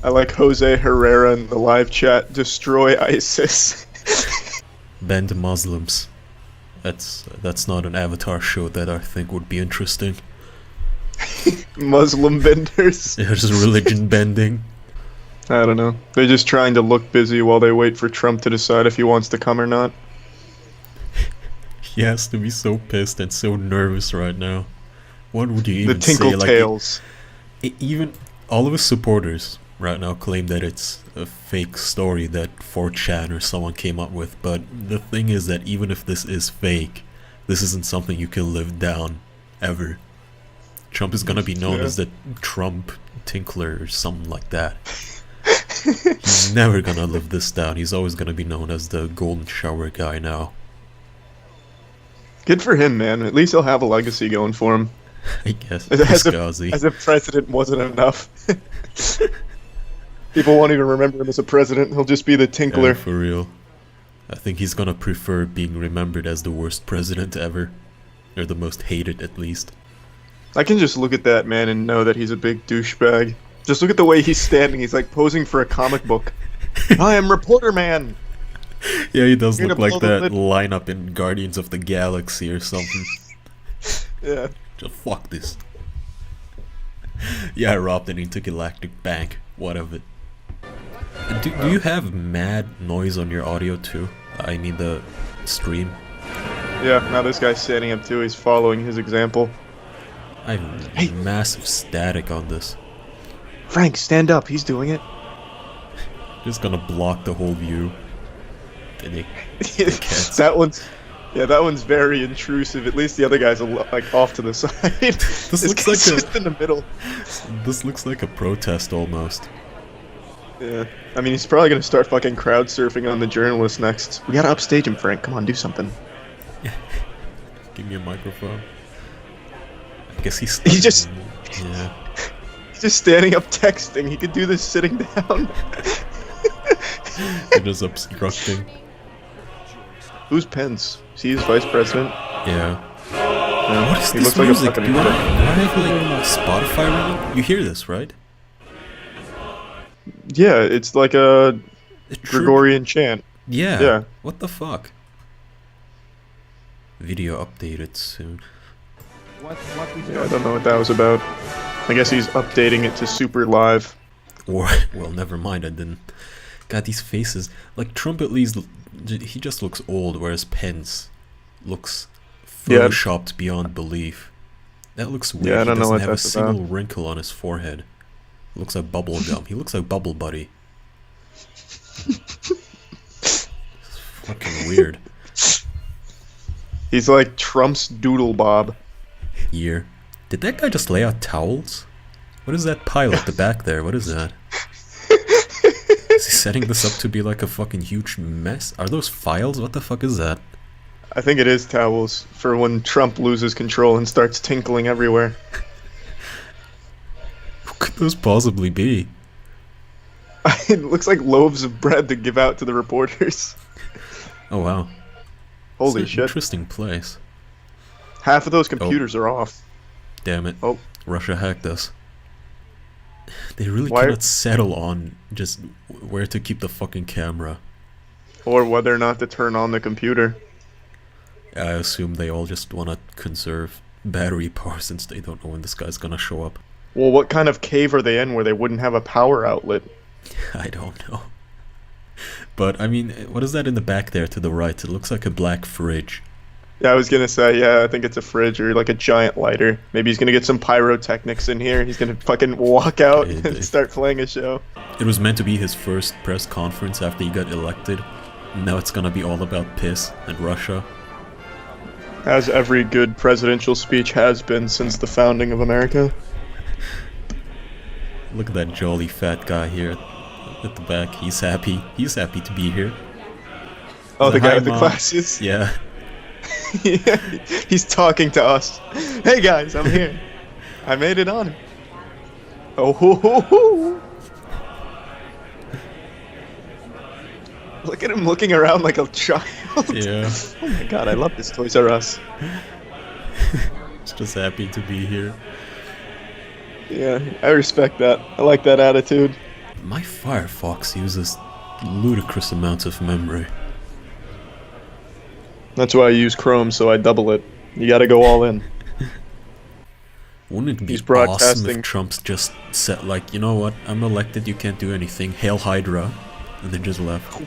I like Jose Herrera in the live chat. Destroy ISIS. Banned Muslims. That's not an Avatar show that I think would be interesting. Muslim benders. Yeah, just religion bending. I don't know. They're just trying to look busy while they wait for Trump to decide if he wants to come or not. He has to be so pissed and so nervous right now. What would you even The say? Tinkle Tales. Even all of his supporters right now claim that it's a fake story that 4chan or someone came up with. But the thing is that even if this is fake, this isn't something you can live down ever. Trump is gonna be known as the Trump Tinkler or something like that. He's never gonna live this down. He's always gonna be known as the golden shower guy now. Good for him, man. At least he'll have a legacy going for him. I guess. As a president wasn't enough. People won't even remember him as a president. He'll just be the tinkler. Yeah, for real. I think he's gonna prefer being remembered as the worst president ever. Or the most hated, at least. I can just look at that man and know that he's a big douchebag. Just look at the way he's standing. He's like posing for a comic book. I am Reporter Man. Yeah, he does You're look gonna like blow the that lid. lineup in Guardians of the Galaxy or something. Yeah. Just fuck this. Yeah, I robbed an intergalactic bank. What of it? Do you have mad noise on your audio too? I mean the stream. Yeah, now this guy's standing up too. He's following his example. I have Hey. massive static on this. Frank, stand up. He's doing it. Just gonna block the whole view. Cats. that one's very intrusive. At least the other guy's like off to the side. This looks guy's like just in the middle. This looks like a protest almost. Yeah, I mean he's probably gonna start fucking crowd surfing on the journalist next. We gotta upstage him, Frank. Come on, do something. Give me a microphone. I guess he's just- yeah. He's just standing up texting. He could do this sitting down. He just obstructing. Who's Pence? Is he his vice president? Yeah. No, What is he this looks like a music? fucking Do I idiot. have like Spotify running? You hear this, right? Yeah, it's like a Gregorian chant. Yeah. Yeah. What the fuck? Video updated soon. Yeah, I don't know what that was about. I guess he's updating it to super live. Or, well, never mind, I didn't. God, these faces. Like, Trump at least, he just looks old, whereas Pence looks Yeah. photoshopped beyond belief. That looks weird. Yeah, I don't He know doesn't what have a that's about. single wrinkle on his forehead. Looks like bubble gum. He looks like Bubble Buddy. It's fucking weird. He's like Trump's Doodle Bob. Here. Did that guy just lay out towels? What is that pile at the back there? What is that? Is he setting this up to be like a fucking huge mess? Are those files? What the fuck is that? I think it is towels for when Trump loses control and starts tinkling everywhere. Who could those possibly be? It looks like loaves of bread to give out to the reporters. Oh wow. Holy It's an shit. Interesting place. Half of those computers are off. Damn it. Oh. Russia hacked us. They really Why- cannot settle on just where to keep the fucking camera. Or whether or not to turn on the computer. I assume they all just want to conserve battery power since they don't know when this guy's gonna show up. Well, what kind of cave are they in where they wouldn't have a power outlet? I don't know. But, I mean, what is that in the back there to the right? It looks like a black fridge. Yeah, I was gonna say, yeah, I think it's a fridge or like a giant lighter. Maybe he's gonna get some pyrotechnics in here. He's gonna fucking walk out and start playing a show. It was meant to be his first press conference after he got elected. Now it's gonna be all about piss and Russia. As every good presidential speech has been since the founding of America. Look at that jolly fat guy here at the back. He's happy. He's happy to be here. Oh, the Hi, guy with the Mom. glasses? Yeah. Yeah, he's talking to us. Hey guys, I'm here. I made it on. Oh, ho, ho, ho. Look at him looking around like a child. Yeah. Oh my god, I love this Toys R Us. He's just happy to be here. Yeah, I respect that. I like that attitude. My Firefox uses ludicrous amounts of memory. That's why I use Chrome, so I double it. You gotta go all in. Wouldn't it be He's awesome broadcasting- if Trump's just said, like, you know what, I'm elected, you can't do anything, Hail Hydra, and then just left.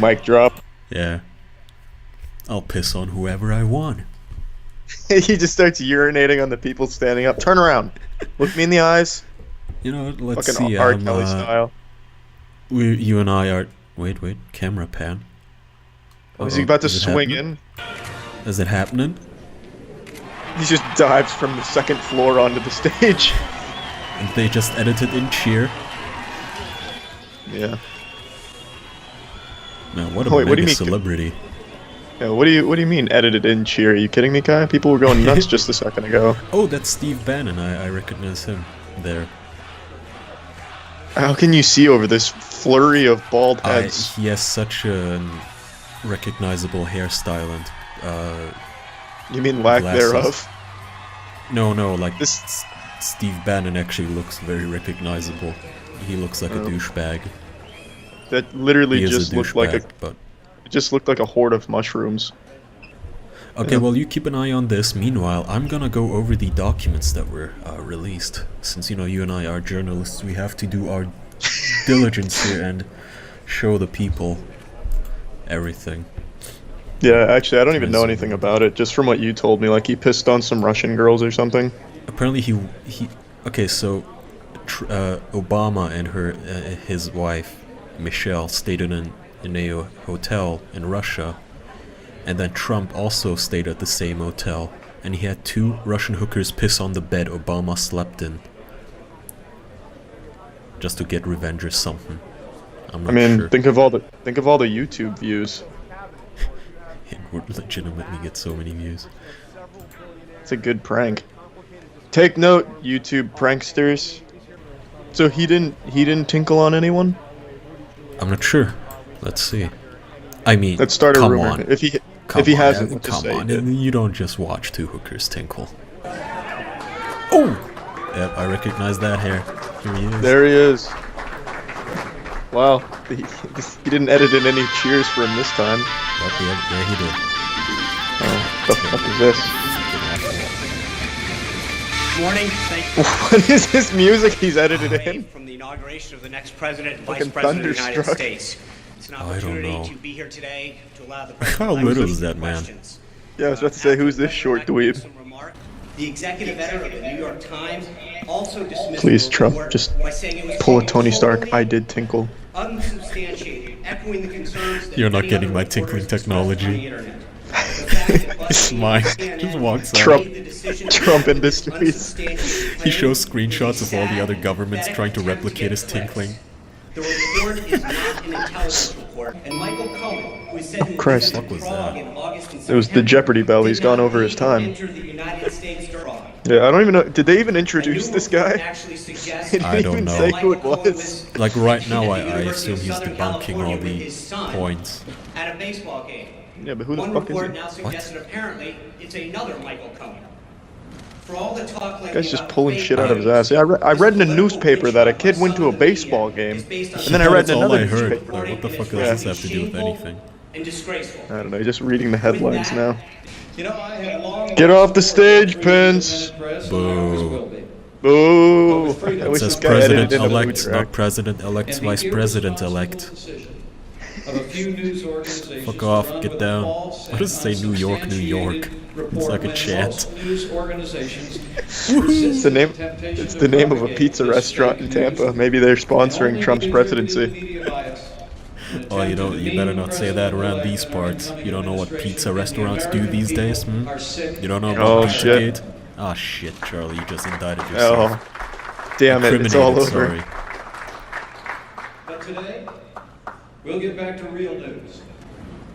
Mic drop. Yeah. I'll piss on whoever I want. He just starts urinating on the people standing up. Turn around. Look me in the eyes. You know, let's Fucking see, R. Kelly style. you and I are... Wait, camera pan. Is he about to Is it swing happening? in? Is it happening? He just dives from the second floor onto the stage. And they just edited in cheer. Yeah. Man, what a Wait, what do mega you mean? celebrity. Yeah, what do you mean edited in cheer? Are you kidding me, Kai? People were going nuts just a second ago. Oh, that's Steve Bannon, I recognize him there. How can you see over this flurry of bald heads? He has such a recognizable hairstyle and You mean lack glasses. thereof? No, like This- Steve Bannon actually looks very recognizable. He looks like a douchebag. That literally He is just a looked like douchebag, but it just looked like a horde of mushrooms. okay. Well, you keep an eye on this. Meanwhile, I'm gonna go over the documents that were released. Since you and I are journalists, we have to do our diligence here and show the people everything. Yeah, actually, I don't even know anything about it. Just from what you told me, like he pissed on some Russian girls or something. Apparently, he. Okay, so Obama and his wife Michelle stayed in a hotel in Russia, and then Trump also stayed at the same hotel, and he had 2 Russian hookers piss on the bed Obama slept in, just to get revenge or something. I'm not I mean, sure. think of all the YouTube views. It would legitimately get so many views. It's a good prank. Take note, YouTube pranksters. So he didn't tinkle on anyone? I'm not sure. Let's see. I mean, Let's start a come rumor. on. If he Come on, hasn't, let's just come say he on. did. You don't just watch 2 hookers tinkle. Oh! Yep, I recognize that hair. Here he is. There he is. Wow, he didn't edit in any cheers for him this time. Yep, yeah, he did. Oh, the fuck is this? Morning. Thank you. What is this music he's edited in? From the inauguration of the next president and vice Fucking president of the United Thunderstruck. States. It's an I don't opportunity know. to be here today to allow the How president little to is that man? questions. Yeah, I was about to say, who's this short dweeb? Some remark. The executive editor of the New York Times also dismissed Please, the Trump, report just by saying it was pull a Tony Stark. totally I did tinkle. unsubstantiated, echoing the concerns that You're not many getting other my reporters tinkling expressed technology. on the internet. The fact that It's BuzzFeed mine. and Just CNN walks out. Trump- made the decision Trump to Industries. unsubstantiated He shows claims screenshots of all the is other sad, governments pathetic trying to attempt replicate his get clicks. tinkling. The report is not an intelligence report, and Michael Cohen, who is said to Christ. visit What was Prague that? in August and It was the September, Jeopardy bell. He's did gone not over his leave time. or enter the United States during. Yeah, I don't even know. Did they even introduce A new this report guy? actually suggests They didn't I don't even know. say Michael who it Cohen was. Like right now, at I the University assume of he's Southern debunking all California with the his son points. at a baseball game. Yeah, but who the One fuck is report he? now suggests that apparently it's another Michael Cohen. For all the talk lately Guy's just about pulling fake shit out of his news, ass. Yeah, I this read in a political newspaper that a witch kid hunt went to a by some of the baseball media game, is based on and then I read That's in all another I heard. newspaper. Like, what the fuck Yeah. does this have to do with anything? And disgraceful. I don't know. Just reading the headlines now. You know, I had long Get off the stage, Pence. Boo. Boo! I It wish says this guy edited in a food President-elect, track. not President-elect's Vice President-elect. Fuck off, get down. Why does it say New York, New York? It's like a chant. It's the name. It's the name of a pizza restaurant in Tampa. Maybe they're sponsoring Trump's presidency. Oh, you better not say that around these parts. You don't know what pizza restaurants do these days, hmm? You don't know Oh, about shit. Pizzagate? Ah, shit, Charlie, you just indicted yourself. Oh, damn it! It's all over. Sorry. But today, we'll get back to real news,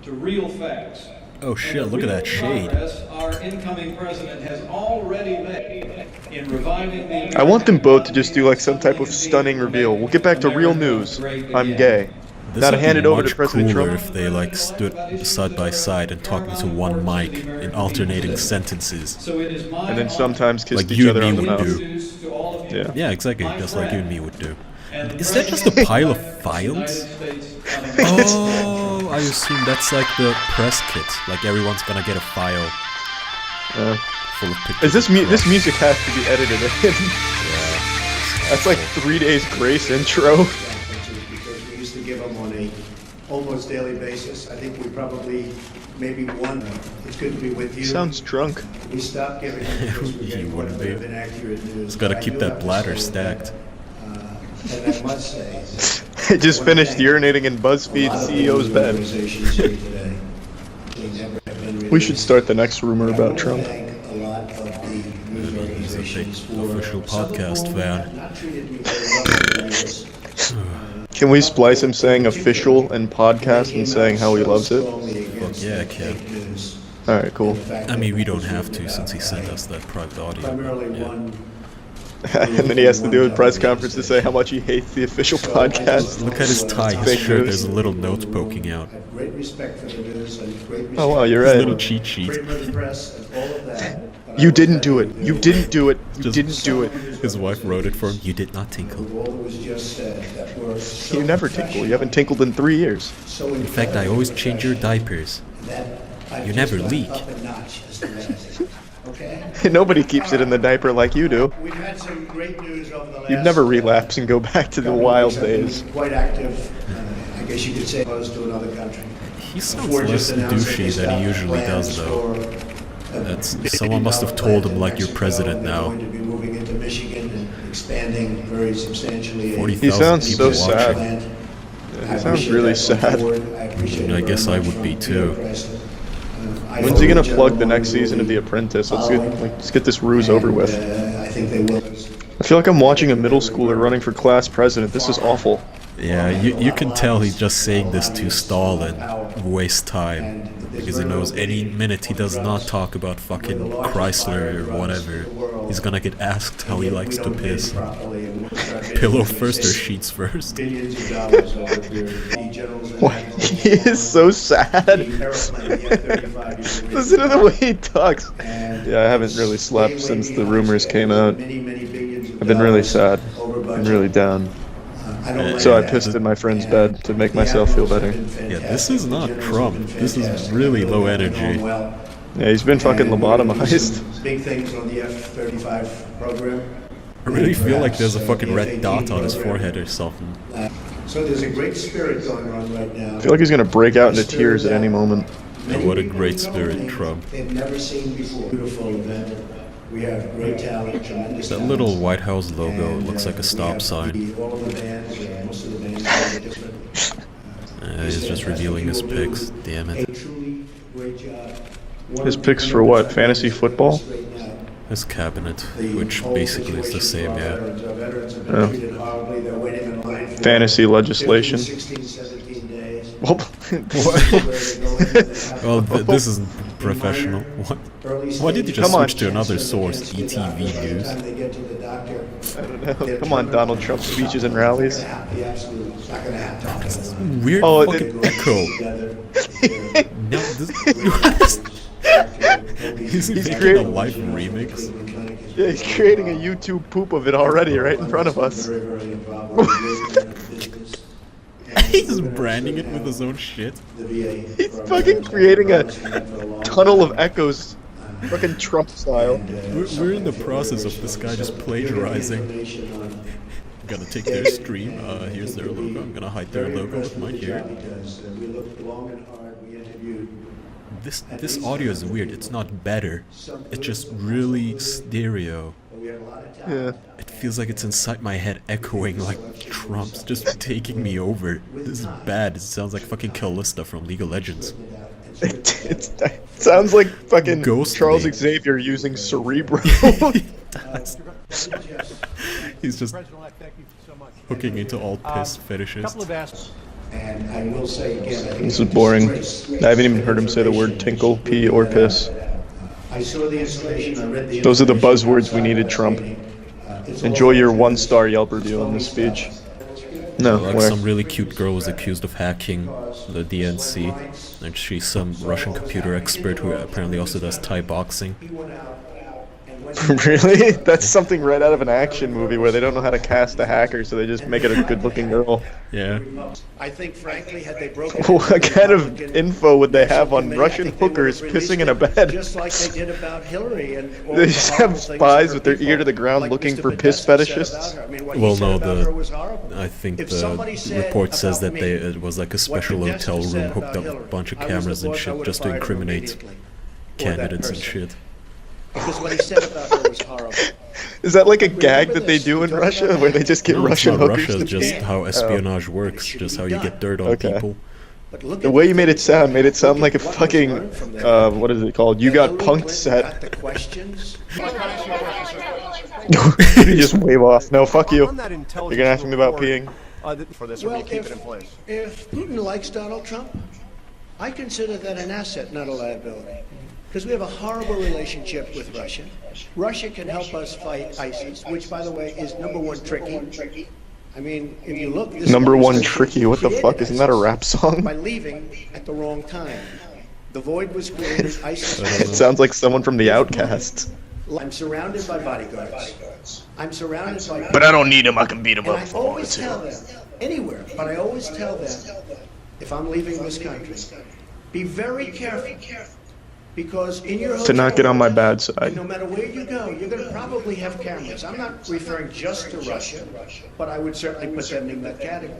to real facts. Oh shit, look at that shade. Our incoming president has already made in reviving the I want them both to just do like some type of stunning reveal. We'll get back to real news. I'm gay. This Now to would hand be it over much to President cooler Trump. if they like stood side by side and talked into one mic in alternating sentences. So it is my And then sometimes kissed Like each you other and on me the would mouth. do. introduce to all of you Yeah. Yeah, exactly, just like you and me would do. Is that just a pile of files? Oh, I assume that's like the press kit. Like everyone's gonna get a file full of pictures. Is this of this crap. music has to be edited in? Yeah. That's like 3 days grace intro. Because we used to give them on a almost daily basis. I think we probably maybe one. It's good to be with you. Sounds drunk. We stopped giving them because we're He getting wouldn't quite a bit be. of inaccurate news. He's gotta But I keep do that have to bladder say stacked. And I must say, I just finished urinating in a BuzzFeed lot of CEO's news bed. organizations here today, they never have been We should released. start the next rumor I about wanna Trump. thank a lot of the news He's a big organizations for official some of podcast whom fan. have not treated me very well over the years. Can we splice him saying official and podcast and saying how he loves it? Fuck yeah, I can. Alright, cool. I mean, we don't have to since he sent us that private audio. Primarily but yeah. one. And then he has to do a press conference to say how much he hates the official podcast. Look at his tie, his Fake shirt, news. there's a little note poking out. Have great respect for the news and great respect Oh wow, you're His right. little cheat sheet. freedom of the press and all of that. But I You will didn't tell do it. You didn't do it. You Just- didn't do it. His wife wrote it for him. You did not tinkle. With all that was just said, that were so You never tinkle. You haven't tinkled in 3 years. so In fact, I always change your diapers. You never leak. Up a notch, is the way I say. Okay? Nobody keeps it in the diaper like you do. We've had some great news over the last. You'd never relapse and go back to the couple of wild weeks. I've been days. Quite active, I guess you could say, opposed to another country. He sounds Before less just announcing douchey they than stopped he usually plans does, though. for a That's $1 someone must have billion told him like you're Mexico. president They're now. going to be moving into Michigan and expanding very substantially. 40,000 He sounds people so watching. sad. He sounds really sad. I guess I would be too. When's he gonna plug the next season of The Apprentice? Let's get this ruse over with. I think they will. I feel like I'm watching a middle schooler running for class president. This is awful. Yeah, you can tell he's just saying this to stall and waste time. Because he knows any minute he does not talk about fucking Chrysler or whatever, he's gonna get asked how he likes to piss. Pillow first or sheets first? Billions of dollars over here. The generals and Why? He is so sad. Listen to the way he talks. Yeah, I haven't really slept since the rumors came out. I've been really sad. I'm really down. So I pissed in my friend's bed to make myself feel better. Yeah, this is not Trump. This is really low energy. Yeah, he's been fucking lobotomized. Big things on the F-35 program. I really feel like there's a fucking red dot on his forehead or something. So there's a great spirit going on right now. I feel like he's gonna break out into tears at any moment. And what a great spirit, Trump. They've never seen before. Beautiful event. We have great talent, tremendous That talent. little White House logo And, looks like a we stop have sign. All of the bands, most of the bands are different. He's just revealing his picks. Damn A it. truly great job. His picks for what? Fantasy football? His cabinet, which basically is the same, yeah. Oh. Fantasy legislation. 16, 17 days. Well, Well, this isn't professional. What? Why did you just Come on. switch to another source? ETV News? They get to the doctor. I don't know. Come on, Donald Trump speeches and rallies. It's not gonna happen. Weird Oh, fucking echo. No, this... Is he He's making a creating- live remix? Yeah, he's creating a YouTube poop of it already right in front of us. He's branding it with his own shit. He's fucking creating a tunnel of echoes, fucking Trump style. We're in the process of this guy just plagiarizing. I'm gonna take their stream, here's their logo, I'm gonna hide their logo with mine here. This audio is weird, it's not better, it's just really stereo. Yeah. It feels like it's inside my head echoing like Trump's just taking me over. This is bad, it sounds like fucking Callista from League of Legends. It sounds like fucking Ghostly. Charles Xavier using Cerebro. He's just hooking into all piss fetishists. And I will say again, I think This is boring. I haven't even heard him say the word tinkle, pee, or piss. I saw the installation, I read the Those are the information buzzwords we needed, Trump. Enjoy your 1-star Yelp review on this speech. No, Like where? some really cute girl was accused of hacking the DNC, and she's some Russian computer expert who apparently also does Thai boxing. Really? That's something right out of an action movie where they don't know how to cast a hacker, so they just make it a good-looking girl. Yeah. I think, frankly, had they broken What kind of info would they have on Russian hookers pissing in a bed? just like they did about Hillary and all They the just horrible have things spies that with their people ear to the ground like looking Mr. for piss Podesta said fetishists? about her. I mean, what he Well, said no, about her was horrible. I think If the somebody said report says about that me it was like a special Podesta hotel room said hooked about up with a Hillary, bunch of I was the cameras and boss, I shit would've just to fired him incriminate immediately. Or that candidates and person. shit. Because what he said about her was horrible. Is that like a gag Remember that they this? do We in talked Russia, about where they that. just get No, it's Russian not hookers Russia, to it's just pee? how espionage But works, it should just be how you done. get dirt on Okay. people. But look The at way you made it sound like a what was fucking, learned from that. what is it called? You That got Hillary punked Clinton set. got the questions. You just wave off. No, fuck you. On that You're intelligence gonna ask me about report, peeing. For this, or Well, will you keep it in place? if Putin likes Donald Trump, I consider that an asset, not a liability. Because we have a horrible relationship with Russia. Russia can help us fight ISIS, which, by the way, is number one tricky. I mean, if you look, this Number one administration tricky. What the created fuck? Isn't that a ISIS rap song? by leaving at the wrong time. The void was created. ISIS. It sounds like someone from the Outcasts. I'm surrounded by bodyguards. I'm surrounded by. But I don't need him. I can beat him And up I if I wanted always tell to. them, anywhere, but I always tell them, if I'm leaving this country, be very careful. Because in your To not get on my bad and side. no matter where you go, you're going to probably have cameras. I'm not referring just to Russia, but I would certainly put them in that category.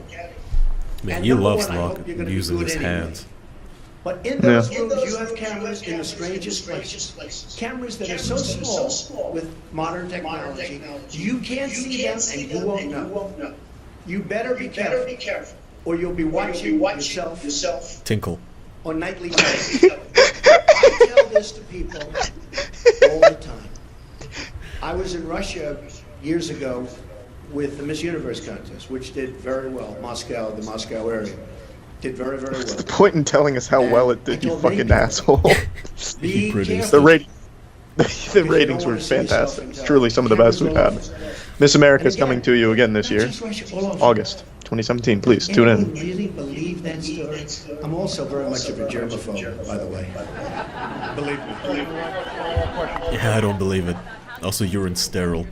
Man, And he number loves one, I hope you're gonna be using good his anyway. hands. But in those rooms, you have cameras in the strangest places. Cameras that are so small with modern technology, you can't see them and you won't know. You better be careful, or you'll be watching yourself Tinkle. on nightly television. I tell this to people all the time. I was in Russia years ago with the Miss Universe contest, which did very well. Moscow, the Moscow area, did very, very What's the well. point in telling us how well it did, you fucking asshole? He Be produced The careful. rating, the ratings were fantastic. Truly some of the best we've had. Miss America is coming to you again this year, August 2017. Please tune Anyone in. really believe that story? I'm also very much of a germaphobe, by the way. Believe me. Yeah, I don't believe it. Also, urine sterile.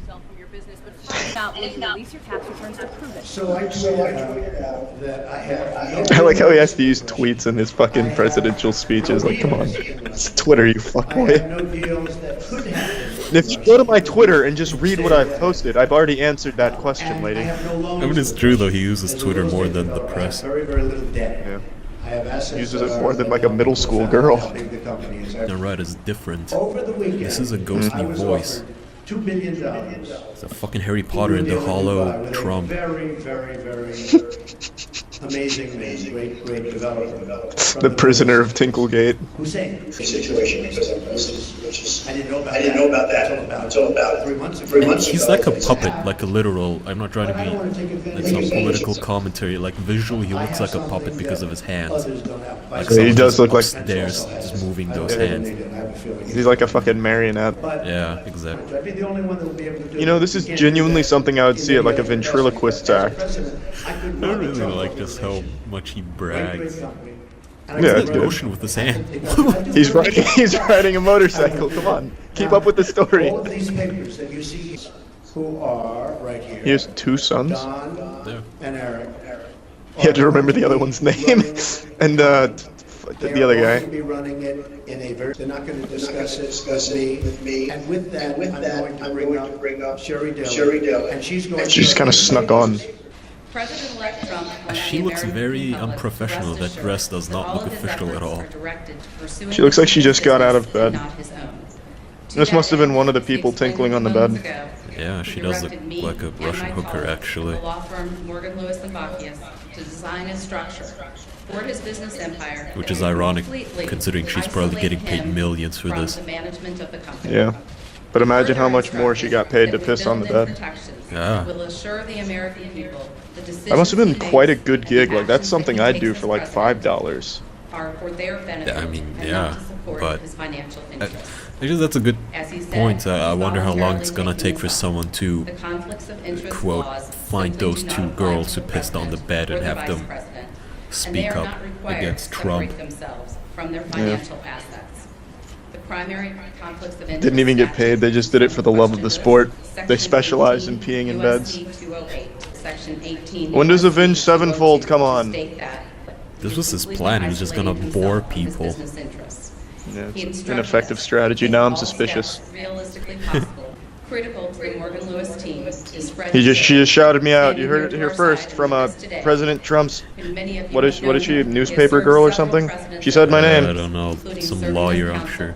So I tweeted out that I have no I like how he has to use tweets in his fucking presidential speeches. Like, come on, it's Twitter, you I have fuckboy. no deals that could happen. If you go to my Twitter and just read what I've posted, I've already answered that question, And I lady. have no loans I mean, it's with true them. though, he uses As a Twitter real more estate than the developer, I have press. very, very little debt. Yeah. I have assets Uses that it are more than like a middle school girl. how big the company is. Now, right, it's different. Over the weekend, This is a ghostly I was voice. offered $2 billion. It's a fucking Harry Potter in the hollow Trump. Very, very, very amazing man, great developer. The prisoner of Tinklegate. Hussein. Situation. I didn't know about that until about 3 months ago. He's like a puppet, like a literal. I'm not trying to But I don't want to take be. advantage It's not of political commentary. Like visually, he looks like a puppet because of his hands. Others don't have. Like Yeah, he someone does just look like- upstairs, just moving those I hands. have a feeling. He's like a fucking marionette. But Yeah, exactly. I'd be the only one that will be able to do You know, it. this is You can't do genuinely that. something I would see at like a ventriloquist's As act. president, I could I not really control like the just how organization. much he Great brags. company. Yeah, What's it's that good. motion with his hand? He's riding a motorcycle. Come on, keep up with the story. All of these papers that you see, who are right here. He has two sons. Don Yeah. and Eric. He had to remember the other one's name, and the other They're guy. going to be running it in a very. They're not going to discuss it with me. And with that, I'm going to bring up Sherry Dillon. And she's going. She just kind of snuck on. President-elect Trump wanted She the looks American very public unprofessional. rest That assured dress does not that look all of his official at efforts all. are directed to pursuing She looks like she just got out of business, bed. not his own. To This that must have been end, one of the he people explained tinkling on the moments bed. ago, Yeah, he she does look directed me like a and Russian my hooker, colleagues, actually. the law firm Morgan, Lewis and Bockius, to design a structure for his business empire, Which that is would ironic, completely considering she's probably isolate getting paid him millions for from this. the management of the company. Yeah, but imagine how much more she got paid to piss on the bed. Yeah. Will assure the American people the That must have been decisions he quite a makes good and gig. the Like that's actions something that he I'd do takes for as like president $5. are for their benefit I mean, and yeah, not to support but his financial I interests. guess that's a good As he said, point. I he's wonder how long it's gonna voluntarily take for making someone to the conflicts of interest quote laws find simply those do not two apply girls to who the pissed on the president bed or and the have vice them president, and they speak are up not required against to Trump. separate themselves from their Yeah. financial assets. The primary conflicts of interest. Didn't even get paid. They just did it for the love of the sport. They specialize in peeing in beds. USC 208, Section 18. When does Avenged Sevenfold come on? State that This was his plan. He was just gonna bore people. Yeah, it's an ineffective strategy. Now I'm suspicious. Realistically possible. Critical to the Morgan Lewis team is spread. She just shouted me out. You heard it here first from President Trump's. What is she? Newspaper girl or something? She said my I name. don't know. Some lawyer, I'm sure.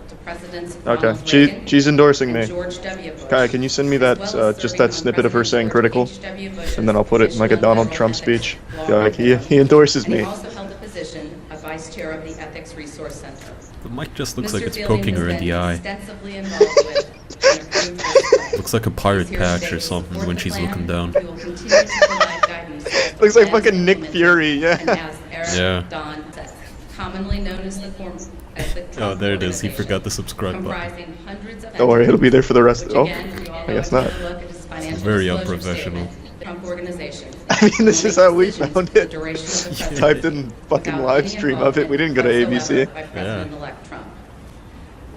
Okay, she's endorsing me. Kai, can you send me that just that snippet of her saying critical, and then I'll put it in like a Donald Trump speech. Yeah, like he endorses me. He also held the position of vice chair of the Ethics Resource Center. The mic just looks like Mr. it's Fielding poking has her in been the eye. extensively involved with and approved this Looks like a pirate Here patch today or to something support when the she's plan. looking down. We will continue to provide guidance as the Looks like plan is fucking Nick implemented. Fury, yeah. And as Eric Yeah. Don said, commonly known as the Trump Oh, there it is. He Organization, forgot the subscribe button. comprising hundreds of Don't worry, it'll be there for the rest. which Oh, again, we all I guess know not. if you look at his financial Very disclosure unprofessional. statement, the Trump Organization. I mean, this is how we found The it. duration of the Typed presidency in fucking without live any stream of it. We didn't go to involvement ABC. whatsoever by President-elect Trump.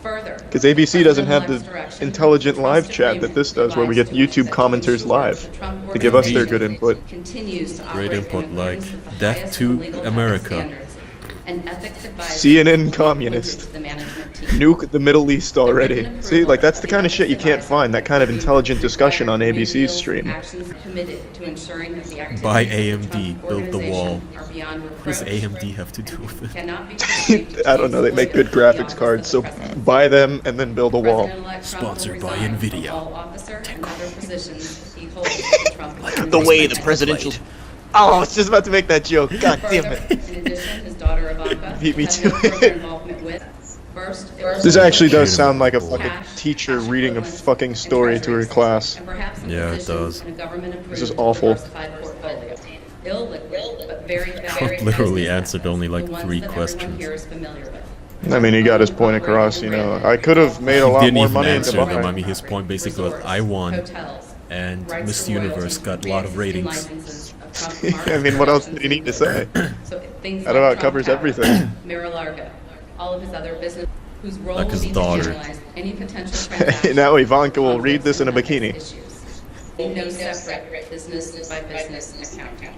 Further, Because ABC doesn't have the President-elect's direction, intelligent live trust chat that this does, where we get agreement YouTube commenters live to give us their good input. continues to Great operate in input, like accordance with the death highest to legal America. standards, and ethics advice CNN communist. to the management team. Nuke the Middle East already. See, like that's the kind of shit you can't find. That kind of intelligent discussion on ABC's stream. Actions committed to ensuring that the activities Buy of the AMD, Trump build the wall. organization are beyond What does reproach. AMD have to do with it? Cannot be perceived to I don't know. They make good exploit the graphics office cards, so of the president. buy them and then build a wall. President-elect Trump will Sponsored by resign from NVIDIA. all officer and other positions he holds with the Trump The way the administration. presidential. Oh, I was just about to make that joke. God damn Further, it. in addition, his daughter Ivanka Beat me has to no further it. involvement with. First, it was This actually does Beautiful. sound like a fucking teacher reading a fucking story to her class. and perhaps Yeah, it positions does. in a government-approved This is awful. diversified portfolio. Illiquid, but very Trump literally business answered only like the ones 3 that everyone questions. here is familiar with. I mean, he got his point across, you know. I could have made a He lot didn't more even money in answer them. I Dubai. mean, his point basically was, I won, Hotels, and rights Miss to Universe royalties, got a lot of pre-existing ratings. licenses of Trump I mean, what else did he need to say? So things That like about Trump covers Tower, everything. Mar-a-Lago, all of his other business, whose role Like will his be daughter. to analyze any potential transactions. Now Ivanka will read this in a conflicts, and bikini. ethics issues. No separate business by business accounting.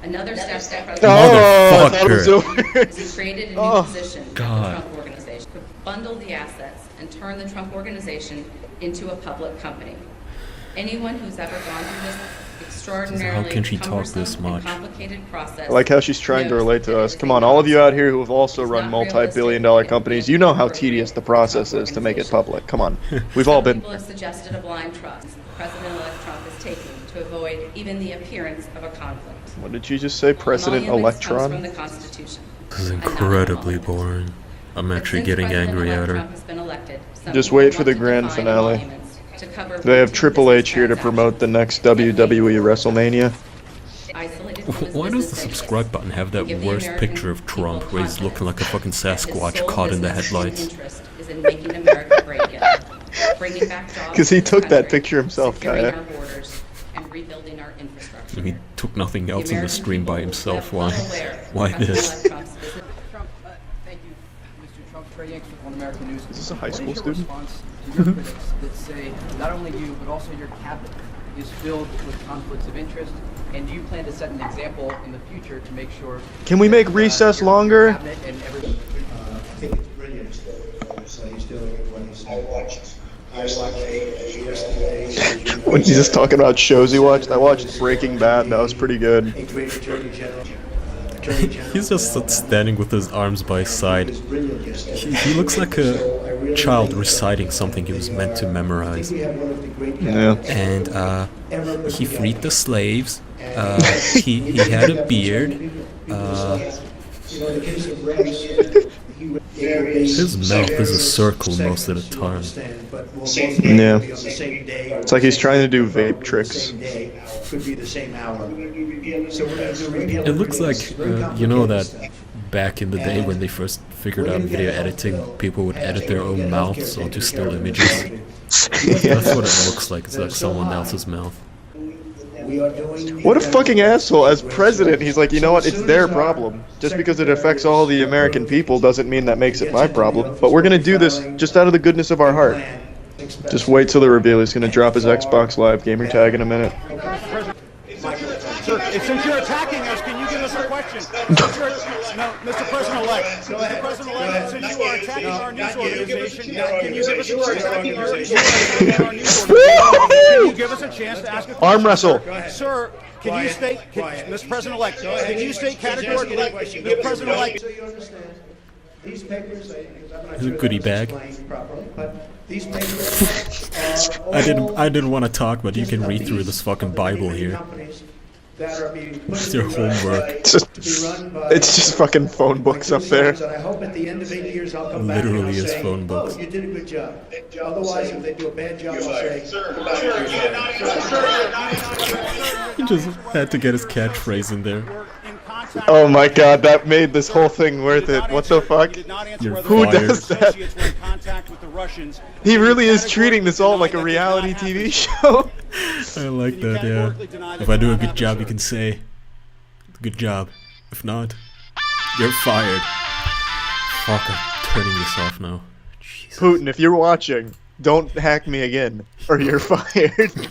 Another step that Oh, I thought it was Motherfucker. over. is he created a new Oh, position at the God. Trump Organization to bundle the assets and turn the Trump Organization into a public company. Anyone who's ever gone through this extraordinarily can she talk cumbersome this and much? complicated process. I like how she's trying to knows relate to that us. it's Come on, all of you out here who have also It's run not multi-billion-dollar realistic. companies, you know how tedious the process is to make it public. Come on, we've all Some been. people have suggested a blind trust President-elect Trump is taking to avoid even the appearance of a conflict. What did she just say? President Emoluments comes from Electron? the Constitution. This is and not incredibly emoluments. boring. I'm But actually since getting angry President-elect at her. Trump has been elected, some Just people wait for want the to grand define finale. emoluments to cover They have routine Triple H business here to promote the next WWE WrestleMania. Isolated from his Why does the business subscribe button have that Give the worst American picture of people Trump where he's looking like a fucking that his Sasquatch sole caught in the business and headlights? interest is in making America great again, bringing back jobs 'Cause he to this took that country, picture himself, securing Kaya. our borders, and rebuilding our infrastructure. He took nothing else in the American stream by people himself. will Why? be well aware Why of this? President Trump's business Trump, thank you, Mr. Trump. Trey Yanks with One American News. Is this a high school What is student? your response to your critics that say not only you, but also your cabinet is filled with conflicts of interest, and do you plan to set an example in the future to make sure? Can we make that, recess your longer? cabinet and every- I think it's brilliant that he's doing what he's doing. I watched yesterday. When he's just talking about shows he watched, I watched Breaking Bad. That was pretty good. A great attorney general. He's just standing with his arms by his side. was brilliant yesterday. He looks like a child reciting something he was meant to memorize. We have one of the great Yeah. And ever he freed the slaves. He had a beard. You know, in the case of race, His mouth is a circle most of the time. Yeah. It's It's like he's trying to do vape tricks. Same day, could be the same hour. So we're gonna do repeal It looks like, agreements, you know very that back in the day when they first figured out video editing, people would edit their own mouths onto still images. That's what it looks like. It's like someone else's mouth. We we are doing. What a fucking asshole. As president, he's like, you know what, it's their problem. Just because it affects all the American people doesn't mean that makes it my problem. But we're gonna do this just out of the goodness of our heart. Just wait till the reveal. He's gonna drop his Xbox Live gamer tag in a minute. Sir, since you're attacking us, can you give us a question? No, Mr. President-elect. Mr. President-elect, since you are attacking our news organization, can you give us a chance? Can you give us a chance to ask a question? Arm wrestle. Sir, can you state, Mr. President-elect, can you state categorically, Mr. President-elect? So you understand, these papers, I'm not Is it sure goodie that bag? was explained properly, but these papers are I didn't want to talk, but you can read through this fucking Bible here. That are being put It's in your the homework. website It's just- to be run by- It's just fucking phone books up there. And I hope at the end of 8 years I'll come back and Literally I'll is say, phone books. oh, you did a good job. Otherwise, if they do a bad job, I'll say, He just had to get his catchphrase in there. Oh my god, that made this whole thing worth it. What the fuck? You're Who fired. does that? He really is treating this all like a reality TV show. I like that, yeah. If I do a good job, you can say, good job. If not, you're fired. Fuck, I'm turning this off now. Jesus. Putin, if you're watching, don't hack me again, or you're fired.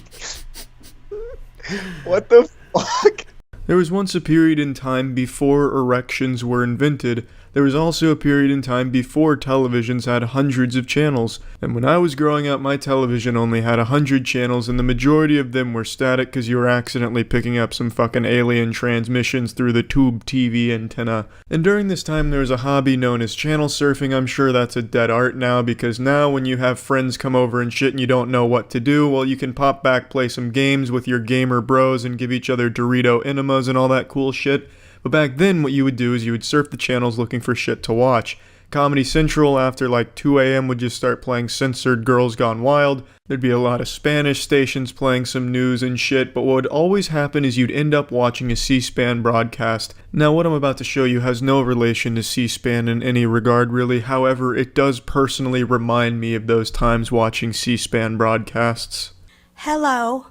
What the fuck? There was once a period in time before erections were invented. There was also a period in time before televisions had hundreds of channels. And when I was growing up, my television only had 100 channels, and the majority of them were static because you were accidentally picking up some fucking alien transmissions through the tube TV antenna. And during this time, there was a hobby known as channel surfing. I'm sure that's a dead art now, because now when you have friends come over and shit and you don't know what to do, well, you can pop back, play some games with your gamer bros, and give each other Dorito enemas and all that cool shit. But back then, what you would do is you would surf the channels looking for shit to watch. Comedy Central, after like 2 a.m., would just start playing censored Girls Gone Wild. There'd be a lot of Spanish stations playing some news and shit, but what would always happen is you'd end up watching a C-SPAN broadcast. Now, what I'm about to show you has no relation to C-SPAN in any regard, really. However, it does personally remind me of those times watching C-SPAN broadcasts. Hello,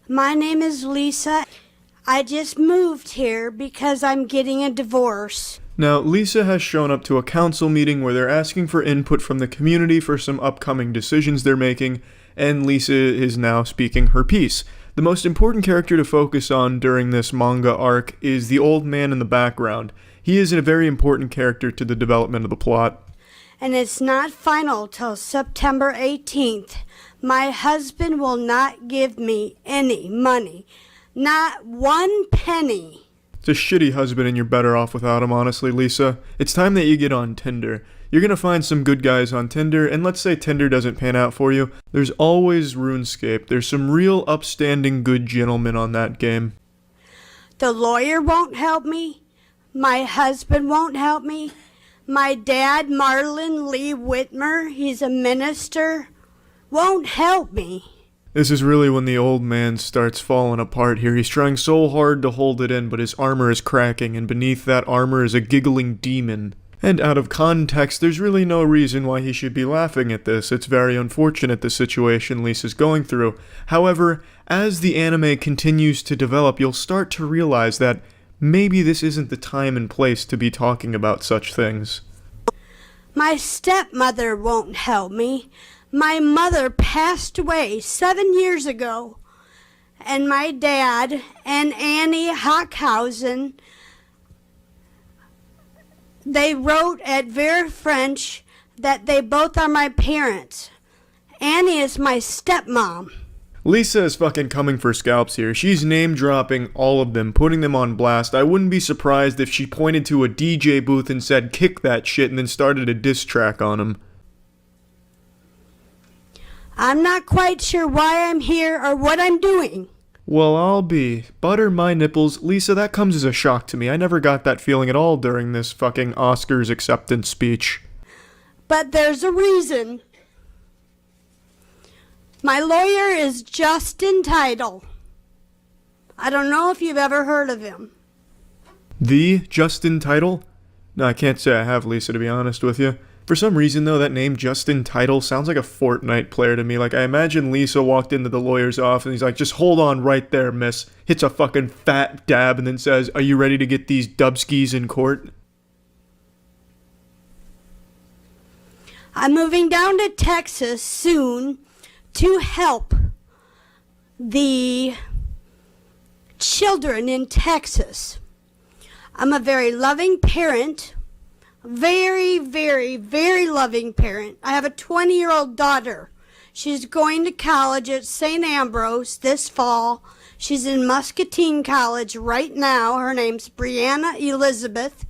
my name is Lisa. I just moved here because I'm getting a divorce. Now, Lisa has shown up to a council meeting where they're asking for input from the community for some upcoming decisions they're making, and Lisa is now speaking her piece. The most important character to focus on during this manga arc is the old man in the background. He is a very important character to the development of the plot. And it's not final till September 18th. My husband will not give me any money. Not 1 penny. It's a shitty husband and you're better off without him, honestly, Lisa. It's time that you get on Tinder. You're gonna find some good guys on Tinder, and let's say Tinder doesn't pan out for you. There's always RuneScape. There's some real upstanding good gentlemen on that game. The lawyer won't help me. My husband won't help me. My dad, Marlon Lee Whitmer, he's a minister, won't help me. This is really when the old man starts falling apart here. He's trying so hard to hold it in, but his armor is cracking, and beneath that armor is a giggling demon. And out of context, there's really no reason why he should be laughing at this. It's very unfortunate the situation Lisa's going through. However, as the anime continues to develop, you'll start to realize that maybe this isn't the time and place to be talking about such things. My stepmother won't help me. My mother passed away 7 years ago, and my dad and Annie Hockhausen, they wrote at Vera French that they both are my parents. Annie is my stepmom. Lisa is fucking coming for scalps here. She's name-dropping all of them, putting them on blast. I wouldn't be surprised if she pointed to a DJ booth and said, "Kick that shit," and then started a diss track on him. I'm not quite sure why I'm here or what I'm doing. Well, I'll be. Butter my nipples. Lisa, that comes as a shock to me. I never got that feeling at all during this fucking Oscars acceptance speech. But there's a reason. My lawyer is Justin Title. I don't know if you've ever heard of him. The Justin Title? No, I can't say I have, Lisa, to be honest with you. For some reason, though, that name Justin Title sounds like a Fortnite player to me. Like, I imagine Lisa walked into the lawyer's office and he's like, just hold on right there, miss. Hits a fucking fat dab and then says, are you ready to get these dubskis in court? I'm moving down to Texas soon to help the children in Texas. I'm a very loving parent. Very, very, very loving parent. I have a 20-year-old daughter. She's going to college at St. Ambrose this fall. She's in Muscatine College right now. Her name's Brianna Elizabeth.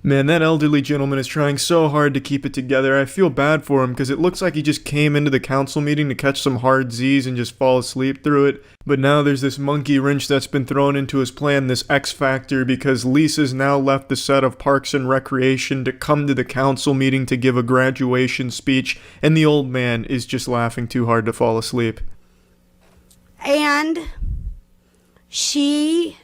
Man, that elderly gentleman is trying so hard to keep it together. I feel bad for him because it looks like he just came into the council meeting to catch some hard Z's and just fall asleep through it. But now there's this monkey wrench that's been thrown into his plan, this X Factor, because Lisa's now left the set of Parks and Recreation to come to the council meeting to give a graduation speech, and the old man is just laughing too hard to fall asleep. And she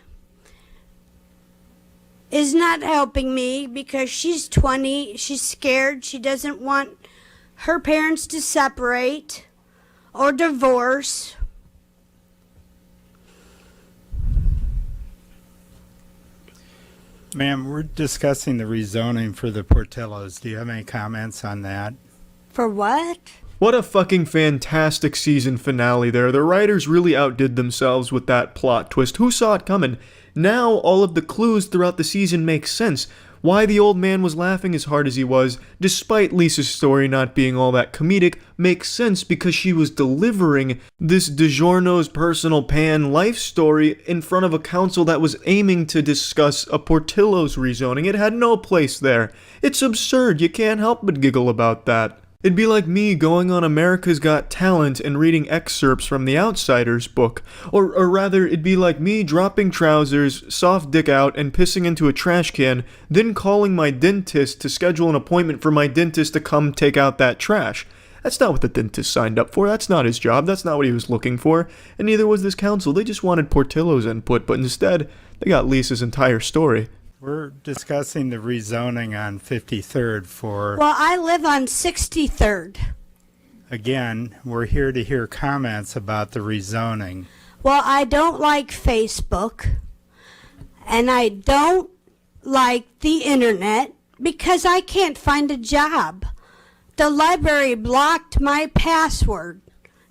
is not helping me because she's 20. She's scared. She doesn't want her parents to separate or divorce. Ma'am, we're discussing the rezoning for the Portillos. Do you have any comments on that? For what? What a fucking fantastic season finale there. The writers really outdid themselves with that plot twist. Who saw it coming? Now all of the clues throughout the season make sense. Why the old man was laughing as hard as he was, despite Lisa's story not being all that comedic, makes sense because she was delivering this DiGiorno's personal pan life story in front of a council that was aiming to discuss a Portillo's rezoning. It had no place there. It's absurd. You can't help but giggle about that. It'd be like me going on America's Got Talent and reading excerpts from The Outsider's book. Or rather, it'd be like me dropping trousers, soft dick out, and pissing into a trash can, then calling my dentist to schedule an appointment for my dentist to come take out that trash. That's not what the dentist signed up for. That's not his job. That's not what he was looking for. And neither was this council. They just wanted Portillo's input, but instead, they got Lisa's entire story. We're discussing the rezoning on 53rd for... Well, I live on 63rd. Again, we're here to hear comments about the rezoning. Well, I don't like Facebook, and I don't like the internet because I can't find a job. The library blocked my password.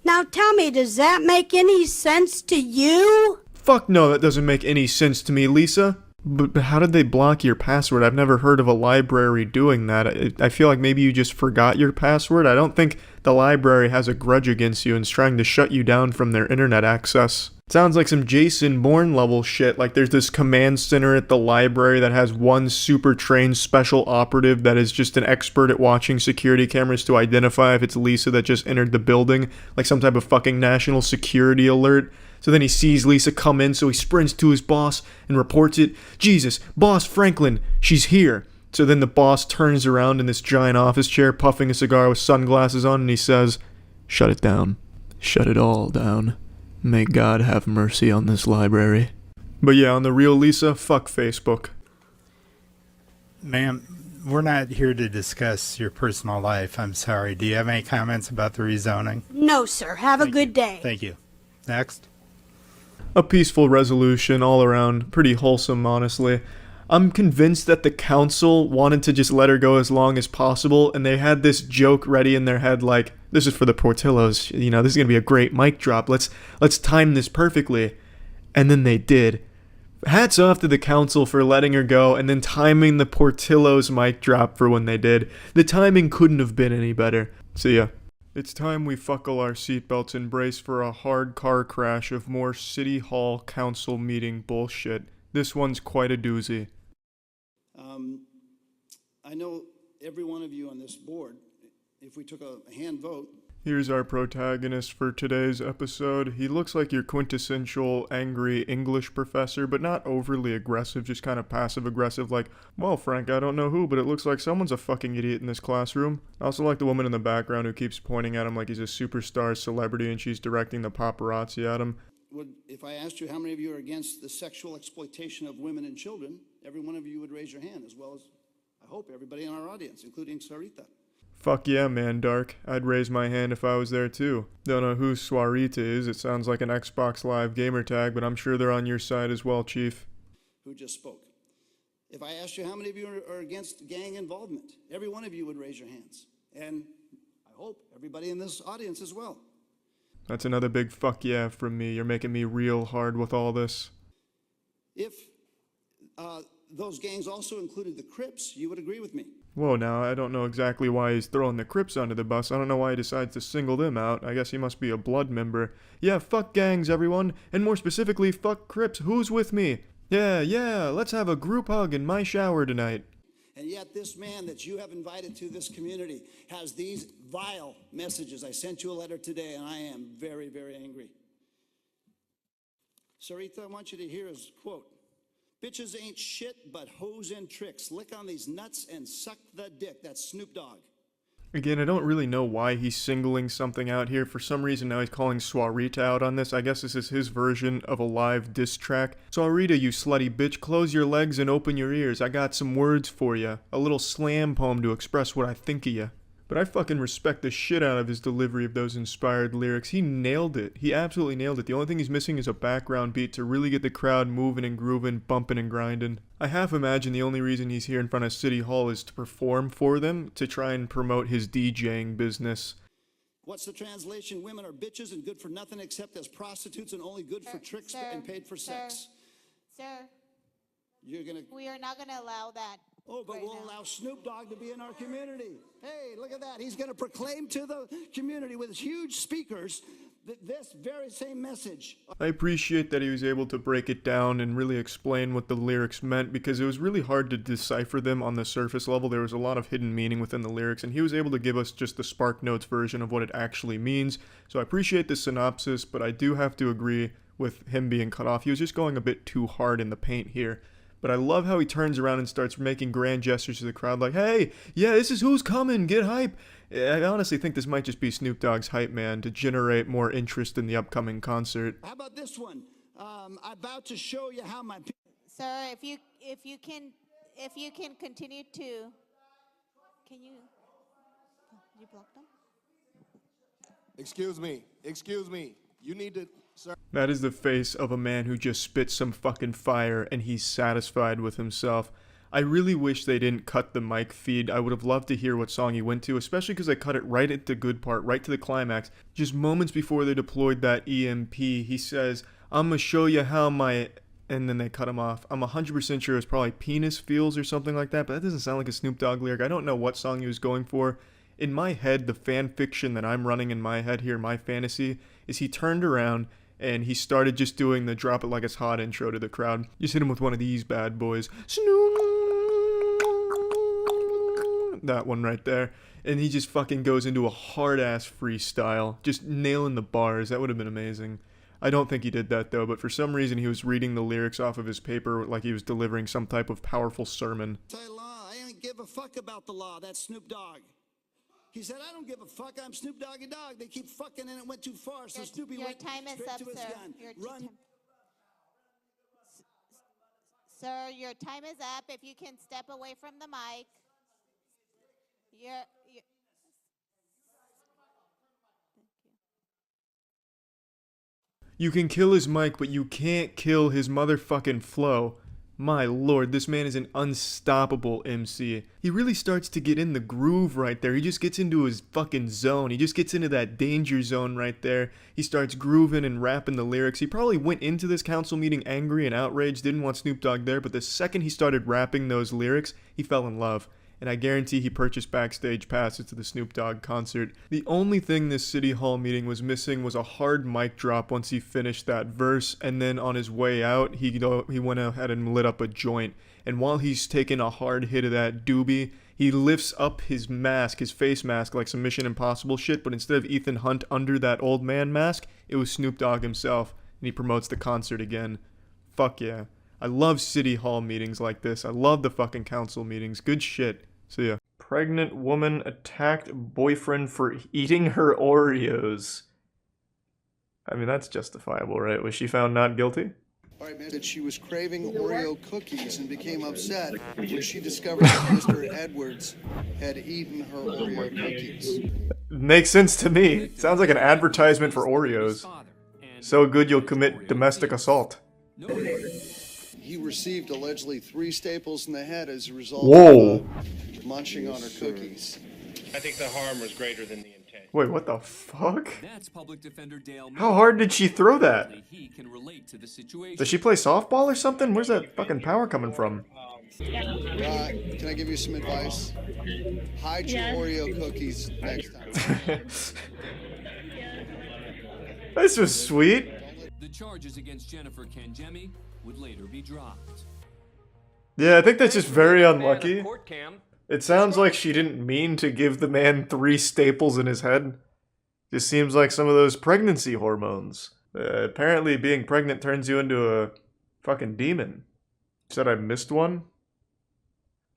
Now tell me, does that make any sense to you? Fuck no, that doesn't make any sense to me, Lisa. But how did they block your password? I've never heard of a library doing that. I feel like maybe you just forgot your password. I don't think the library has a grudge against you and is trying to shut you down from their internet access. Sounds like some Jason Bourne level shit, like there's this command center at the library that has one super trained special operative that is just an expert at watching security cameras to identify if it's Lisa that just entered the building, like some type of fucking national security alert. So then he sees Lisa come in, so he sprints to his boss and reports it. Jesus, Boss Franklin, she's here. So then the boss turns around in this giant office chair, puffing a cigar with sunglasses on, and he says, "Shut it down. Shut it all down. May God have mercy on this library." But yeah, on the real, Lisa, fuck Facebook. Ma'am, we're not here to discuss your personal life. I'm sorry. Do you have any comments about the rezoning? No, sir. Have a good day. Thank you. Next. A peaceful resolution all around, pretty wholesome, honestly. I'm convinced that the council wanted to just let her go as long as possible, and they had this joke ready in their head like, this is for the Portillos, you know, this is going to be a great mic drop, let's time this perfectly. And then they did. Hats off to the council for letting her go and then timing the Portillos mic drop for when they did. The timing couldn't have been any better. So yeah. It's time we buckle our seatbelts and brace for a hard car crash of more City Hall Council meeting bullshit. This one's quite a doozy. I know every one of you on this board, if we took a hand vote... Here's our protagonist for today's episode. He looks like your quintessential angry English professor, but not overly aggressive, just kind of passive-aggressive, like, well, Frank, I don't know who, but it looks like someone's a fucking idiot in this classroom. I also like the woman in the background who keeps pointing at him like he's a superstar celebrity and she's directing the paparazzi at him. If I asked you how many of you are against the sexual exploitation of women and children, every one of you would raise your hand, as well as, I hope, everybody in our audience, including Sarita. Fuck yeah, man, Dark. I'd raise my hand if I was there too. Don't know who Swarita is. It sounds like an Xbox Live gamer tag, but I'm sure they're on your side as well, Chief. Who just spoke. If I asked you how many of you are against gang involvement, every one of you would raise your hands. And I hope everybody in this audience as well. That's another big fuck yeah from me. You're making me real hard with all this. If those gangs also included the Crips, you would agree with me. Whoa, now, I don't know exactly why he's throwing the Crips under the bus. I don't know why he decides to single them out. I guess he must be a blood member. Yeah, fuck gangs, everyone. And more specifically, fuck Crips. Who's with me? Yeah, let's have a group hug in my shower tonight. And yet this man that you have invited to this community has these vile messages. I sent you a letter today, and I am very, very angry. Sarita, I want you to hear his quote. Bitches ain't shit but hoes and tricks. Lick on these nuts and suck the dick. That's Snoop Dogg. Again, I don't really know why he's singling something out here. For some reason now he's calling Swarita out on this. I guess this is his version of a live diss track. Swarita, you slutty bitch, close your legs and open your ears. I got some words for ya. A little slam poem to express what I think of ya. But I fucking respect the shit out of his delivery of those inspired lyrics. He nailed it. He absolutely nailed it. The only thing he's missing is a background beat to really get the crowd moving and grooving, bumping and grinding. I half imagine the only reason he's here in front of City Hall is to perform for them, to try and promote his DJing business. What's the translation? Women are bitches and good for nothing except as prostitutes and only good for tricks and paid for sex. Sir, You're gonna... we are not going to allow that. Oh, but we'll allow Snoop Dogg to be in our community. Hey, look at that. He's going to proclaim to the community with his huge speakers this very same message. I appreciate that he was able to break it down and really explain what the lyrics meant, because it was really hard to decipher them on the surface level. There was a lot of hidden meaning within the lyrics, and he was able to give us just the Spark Notes version of what it actually means. So I appreciate the synopsis, but I do have to agree with him being cut off. He was just going a bit too hard in the paint here. But I love how he turns around and starts making grand gestures to the crowd like, hey, yeah, this is who's coming, get hype. I honestly think this might just be Snoop Dogg's hype man to generate more interest in the upcoming concert. How about this one? I'm about to show you how my... Sir, if you can continue to... Can you... You block them? Excuse me. You need to... Sir. That is the face of a man who just spit some fucking fire and he's satisfied with himself. I really wish they didn't cut the mic feed. I would have loved to hear what song he went to, especially because they cut it right at the good part, right to the climax. Just moments before they deployed that EMP, he says, I'm gonna show you how my... And then they cut him off. I'm 100% sure it's probably penis feels or something like that, but that doesn't sound like a Snoop Dogg lyric. I don't know what song he was going for. In my head, the fan fiction that I'm running in my head here, my fantasy, is he turned around and he started just doing the drop it like it's hot intro to the crowd. Just hit him with one of these bad boys. That one right there. And he just fucking goes into a hard-ass freestyle, just nailing the bars. That would have been amazing. I don't think he did that though, but for some reason he was reading the lyrics off of his paper like he was delivering some type of powerful sermon. I don't give a fuck about the law. That's Snoop Dogg. He said, I don't give a fuck. I'm Snoop Doggy Dogg. They keep fucking and it went too far. So Snoopy went time is straight up, to his sir. gun. Run. Sir, your time is up. If you can step away from the mic. You can kill his mic, but you can't kill his motherfucking flow. My lord, this man is an unstoppable MC. He really starts to get in the groove right there. He just gets into his fucking zone. He just gets into that danger zone right there. He starts grooving and rapping the lyrics. He probably went into this council meeting angry and outraged, didn't want Snoop Dogg there, but the second he started rapping those lyrics, he fell in love. And I guarantee he purchased backstage passes to the Snoop Dogg concert. The only thing this City Hall meeting was missing was a hard mic drop once he finished that verse, and then on his way out, he went ahead and lit up a joint. And while he's taking a hard hit of that doobie, he lifts up his mask, his face mask, like some Mission Impossible shit, but instead of Ethan Hunt under that old man mask, it was Snoop Dogg himself, and he promotes the concert again. Fuck yeah. I love City Hall meetings like this. I love the fucking council meetings. Good shit. See ya. Pregnant woman attacked boyfriend for eating her Oreos. I mean, that's justifiable, right? Was she found not guilty? That she was craving Oreo cookies and became upset when she discovered that Mr. Edwards had eaten her Oreo cookies. Makes sense to me. Sounds like an advertisement for Oreos. So good you'll commit domestic assault. He received allegedly 3 staples in the head as a result of munching on her cookies. I think the harm was greater than the intent. Wait, what the fuck? That's Public Defender Dale. How hard did she throw that? He can relate to the situation. Does she play softball or something? Where's that fucking power coming from? Can I give you some advice? Hide your Oreo cookies next time. This was sweet. The charges against Jennifer Kangemi would later be dropped. Yeah, I think that's just very unlucky. It sounds like she didn't mean to give the man 3 staples in his head. Just seems like some of those pregnancy hormones. Apparently being pregnant turns you into a fucking demon. Said I missed one?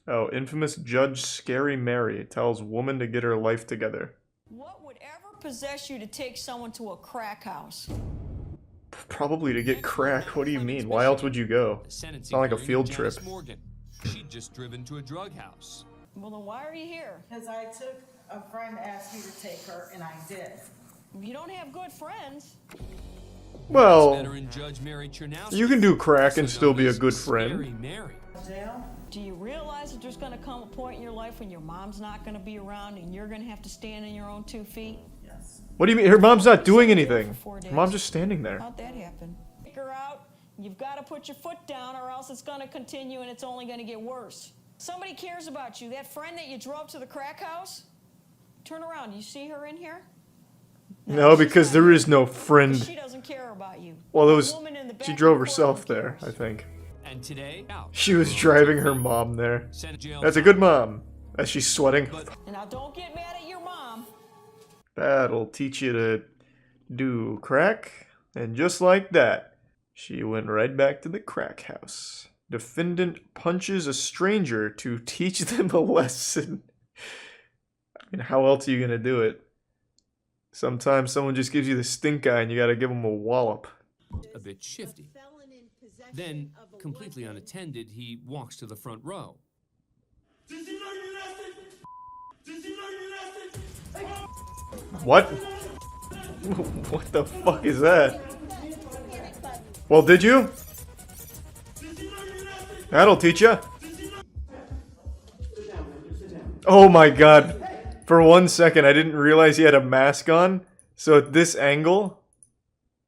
Oh, infamous Judge Scary Mary tells woman to get her life together. What would ever possess you to take someone to a crack house? Probably to get crack. What do you mean? Why else would you go? It's not like a field trip. She'd just driven to a drug house. Well, then why are you here? Because I took a friend asked me to take her, and I did. You don't have good friends. Well, you can do crack and still be a good friend. Do you realize that there's going to come a point in your life when your mom's not going to be around and you're going to have to stand on your own 2 feet? Yes. What do you mean? Her mom's not doing anything. Her mom's just standing there. How'd that happen? Take her out. You've got to put your foot down or else it's going to continue and it's only going to get worse. Somebody cares about you. That friend that you drove to the crack house? Turn around. You see her in here? No, because there is no friend. She doesn't care about you. Well, it was. She drove herself there, I think. And today, she was driving her mom there. That's a good mom. As she's sweating. And now don't get mad at your mom. That'll teach you to do crack. And just like that, she went right back to the crack house. Defendant punches a stranger to teach them a lesson. I mean, how else are you gonna do it? Sometimes someone just gives you the stink eye and you gotta give them a wallop. A bit shifty. Then, completely unattended, he walks to the front row. What? What the fuck is that? Well, did you? That'll teach ya. Oh my god. For 1 second, I didn't realize he had a mask on. So at this angle,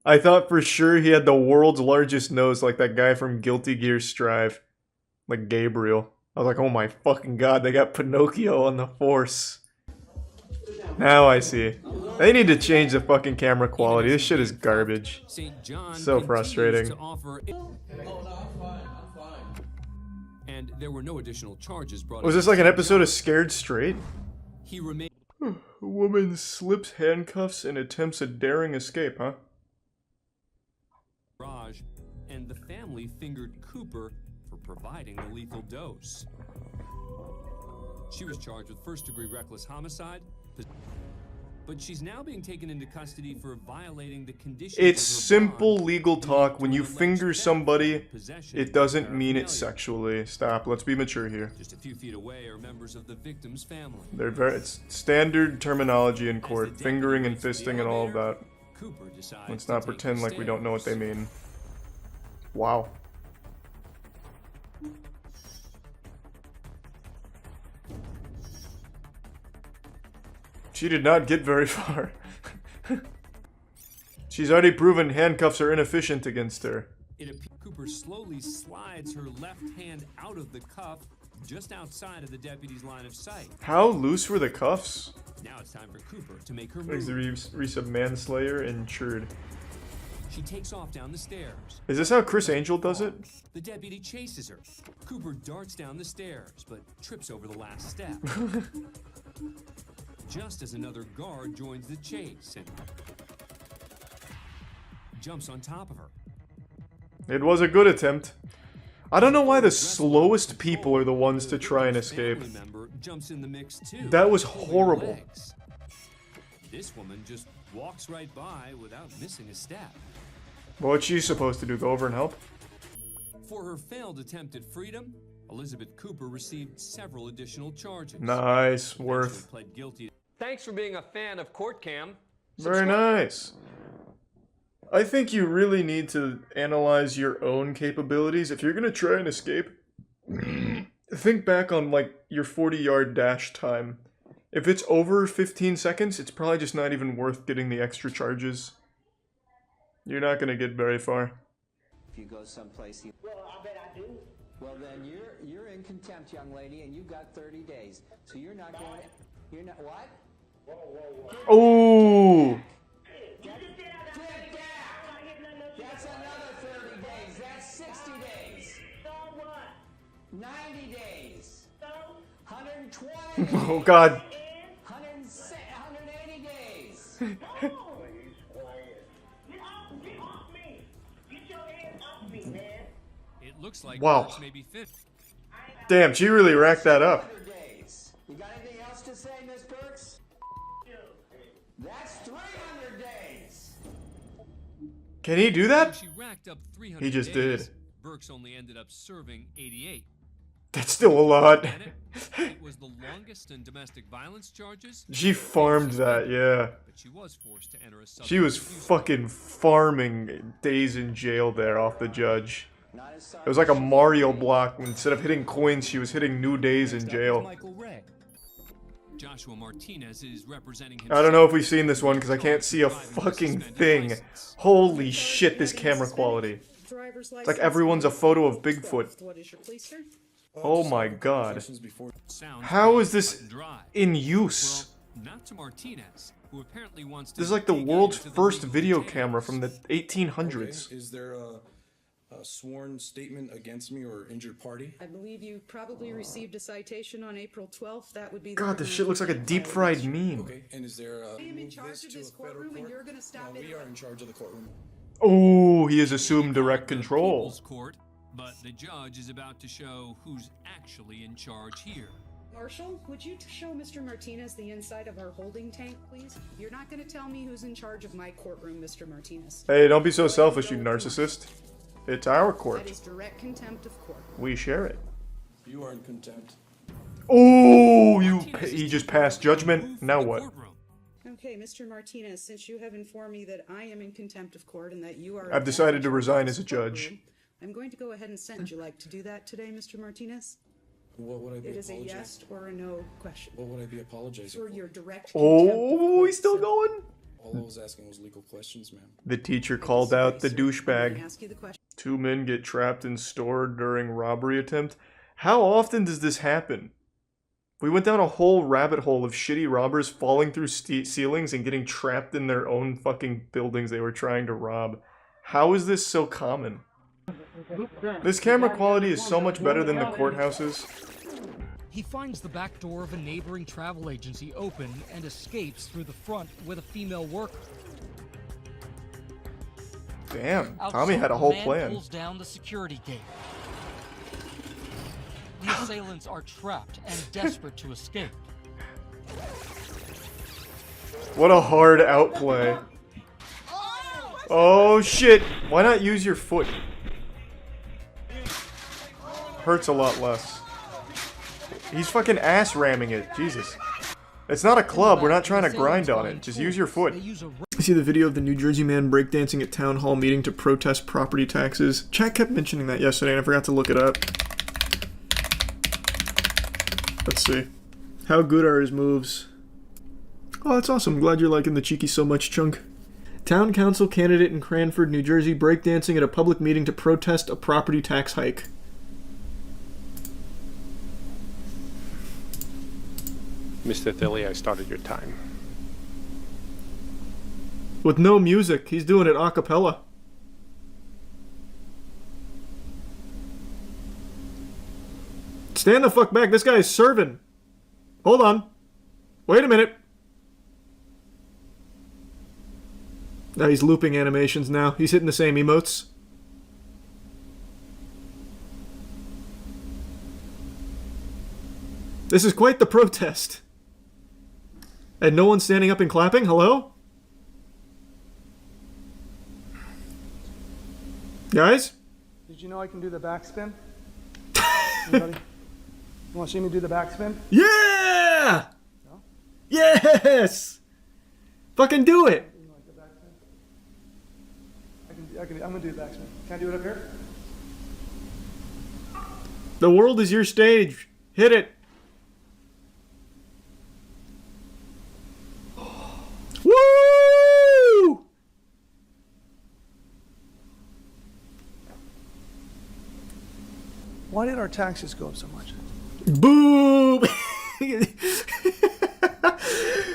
I thought for sure he had the world's largest nose like that guy from Guilty Gear Strive. Like Gabriel. I was like, oh my fucking god, they got Pinocchio on the Force. Now I see. They need to change the fucking camera quality. This shit is garbage. So frustrating. And there were no additional charges brought. Was this like an episode of Scared Straight? He remained. A woman slips handcuffs and attempts a daring escape, huh? And the family fingered Cooper for providing the lethal dose. She was charged with first-degree reckless homicide, but she's now being taken into custody for violating the conditions. It's simple legal talk. When you finger somebody, it doesn't mean it sexually. Stop. Let's be mature here. Just a few feet away are members of the victim's family. It's standard terminology in court. Fingering and fisting and all of that. Let's not pretend like we don't know what they mean. Wow. She did not get very far. She's already proven handcuffs are inefficient against her. Cooper slowly slides her left hand out of the cuff just outside of the deputy's line of sight. How loose were the cuffs? Now it's time for Cooper to make her move. Makes the Reese of manslayer insured. She takes off down the stairs. Is this how Chris Angel does it? The deputy chases her. Cooper darts down the stairs, but trips over the last step. Just as another guard joins the chase and jumps on top of her. It was a good attempt. I don't know why the slowest people are the ones to try and escape. Jumps in the mix too. That was horrible. This woman just walks right by without missing a step. What's she supposed to do? Go over and help? For her failed attempt at freedom, Elizabeth Cooper received several additional charges. Nice. Worth. Pled guilty. Thanks for being a fan of Court Cam. Very nice. I think you really need to analyze your own capabilities. If you're gonna try and escape, think back on, like, your 40-yard dash time. If it's over 15 seconds, it's probably just not even worth getting the extra charges. You're not gonna get very far. If you go someplace, well, I bet I do. Well, then you're in contempt, young lady, and you've got 30 days. So you're not going. You're not what? Whoa, whoa, whoa. Oh. That's another 30 days. That's 60 days. So what? 90 days. So 120 days. Oh God. 180 days. It looks like Wow. Burks may be fit. Damn, she really racked that up. You got anything else to say, Miss Burks? That's 300 days. Can he do that? She racked up 300 He just days. did. Burks only ended up serving 88. That's still a lot. It was the longest in domestic violence charges. She farmed that, yeah. But she was forced to enter a She was fucking farming days in jail there off the judge. It was like a Mario block. Instead of hitting coins, she was hitting new days in jail. Joshua Martinez is representing I don't know if we've seen this one because I can't see a fucking thing. Holy shit, this camera quality. It's like everyone's a photo of Bigfoot. What is your police, sir? Oh my god. How is this in use? Not to Martinez, who apparently wants to. This is like the world's first video camera from the 1800s. Okay. Is there a sworn statement against me or injured party? I believe you probably received a citation on April 12th. That would be. God, this shit looks like a deep-fried meme. Okay, and is there I am in charge of this courtroom, and you're gonna stop it. We are in charge of the courtroom. Oh, he has assumed direct control. Court, but the judge is about to show who's actually in charge here. Marshal, would you show Mr. Martinez the inside of our holding tank, please? You're not going to tell me who's in charge of my courtroom, Mr. Martinez. Hey, don't be so selfish, you narcissist. It's our court. That is direct contempt of court. We share it. You are in contempt. Oh, he just passed judgment. Now what? Okay, Mr. Martinez, since you have informed me that I am in contempt of court and that you are... I've decided to resign as a judge. I'm going to go ahead and sentence you. Like to do that today, Mr. Martinez? What would I be It is a apologizing? yes or a no question. What would I be apologizing For your direct Oh, he's still going? All I was asking was legal questions, ma'am. The teacher called out the I'm gonna douchebag. ask you the question. 2 men get trapped in store during robbery attempt. How often does this happen? We went down a whole rabbit hole of shitty robbers falling through ceilings and getting trapped in their own fucking buildings they were trying to rob. How is this so common? This camera quality is so much better than the courthouses. He finds the back door of a neighboring travel agency open and escapes through the front with a female worker. Damn, Tommy had a whole man plan. Pulls down the security gate. The assailants are trapped and desperate to escape. What a hard outplay. Oh shit, why not use your foot? Hurts a lot less. He's fucking ass ramming it, Jesus. It's not a club, we're not trying to grind on it, just use your foot. You see the video of the New Jersey man breakdancing at town hall meeting to protest property taxes? Chat kept mentioning that yesterday and I forgot to look it up. Let's see. How good are his moves? Oh, that's awesome. Glad you're liking the cheeky so much, Chunk. Town council candidate in Cranford, New Jersey, breakdancing at a public meeting to protest a property tax hike. Mr. Tilly, I started your time. With no music. He's doing it a cappella. Stand the fuck back. This guy is serving. Hold on. Wait a minute. Now he's looping animations now. He's hitting the same emotes. This is quite the protest. And no one's standing up and clapping? Hello? Did Did you know I can do the backspin? Anybody? You want to see me do the backspin? Yeah! No? Yes! Fucking do it! You like the backspin? I'm gonna do the backspin. Can I do it up here? The world is your stage. Hit it. Woo! Why did our taxes go up so much? Boom!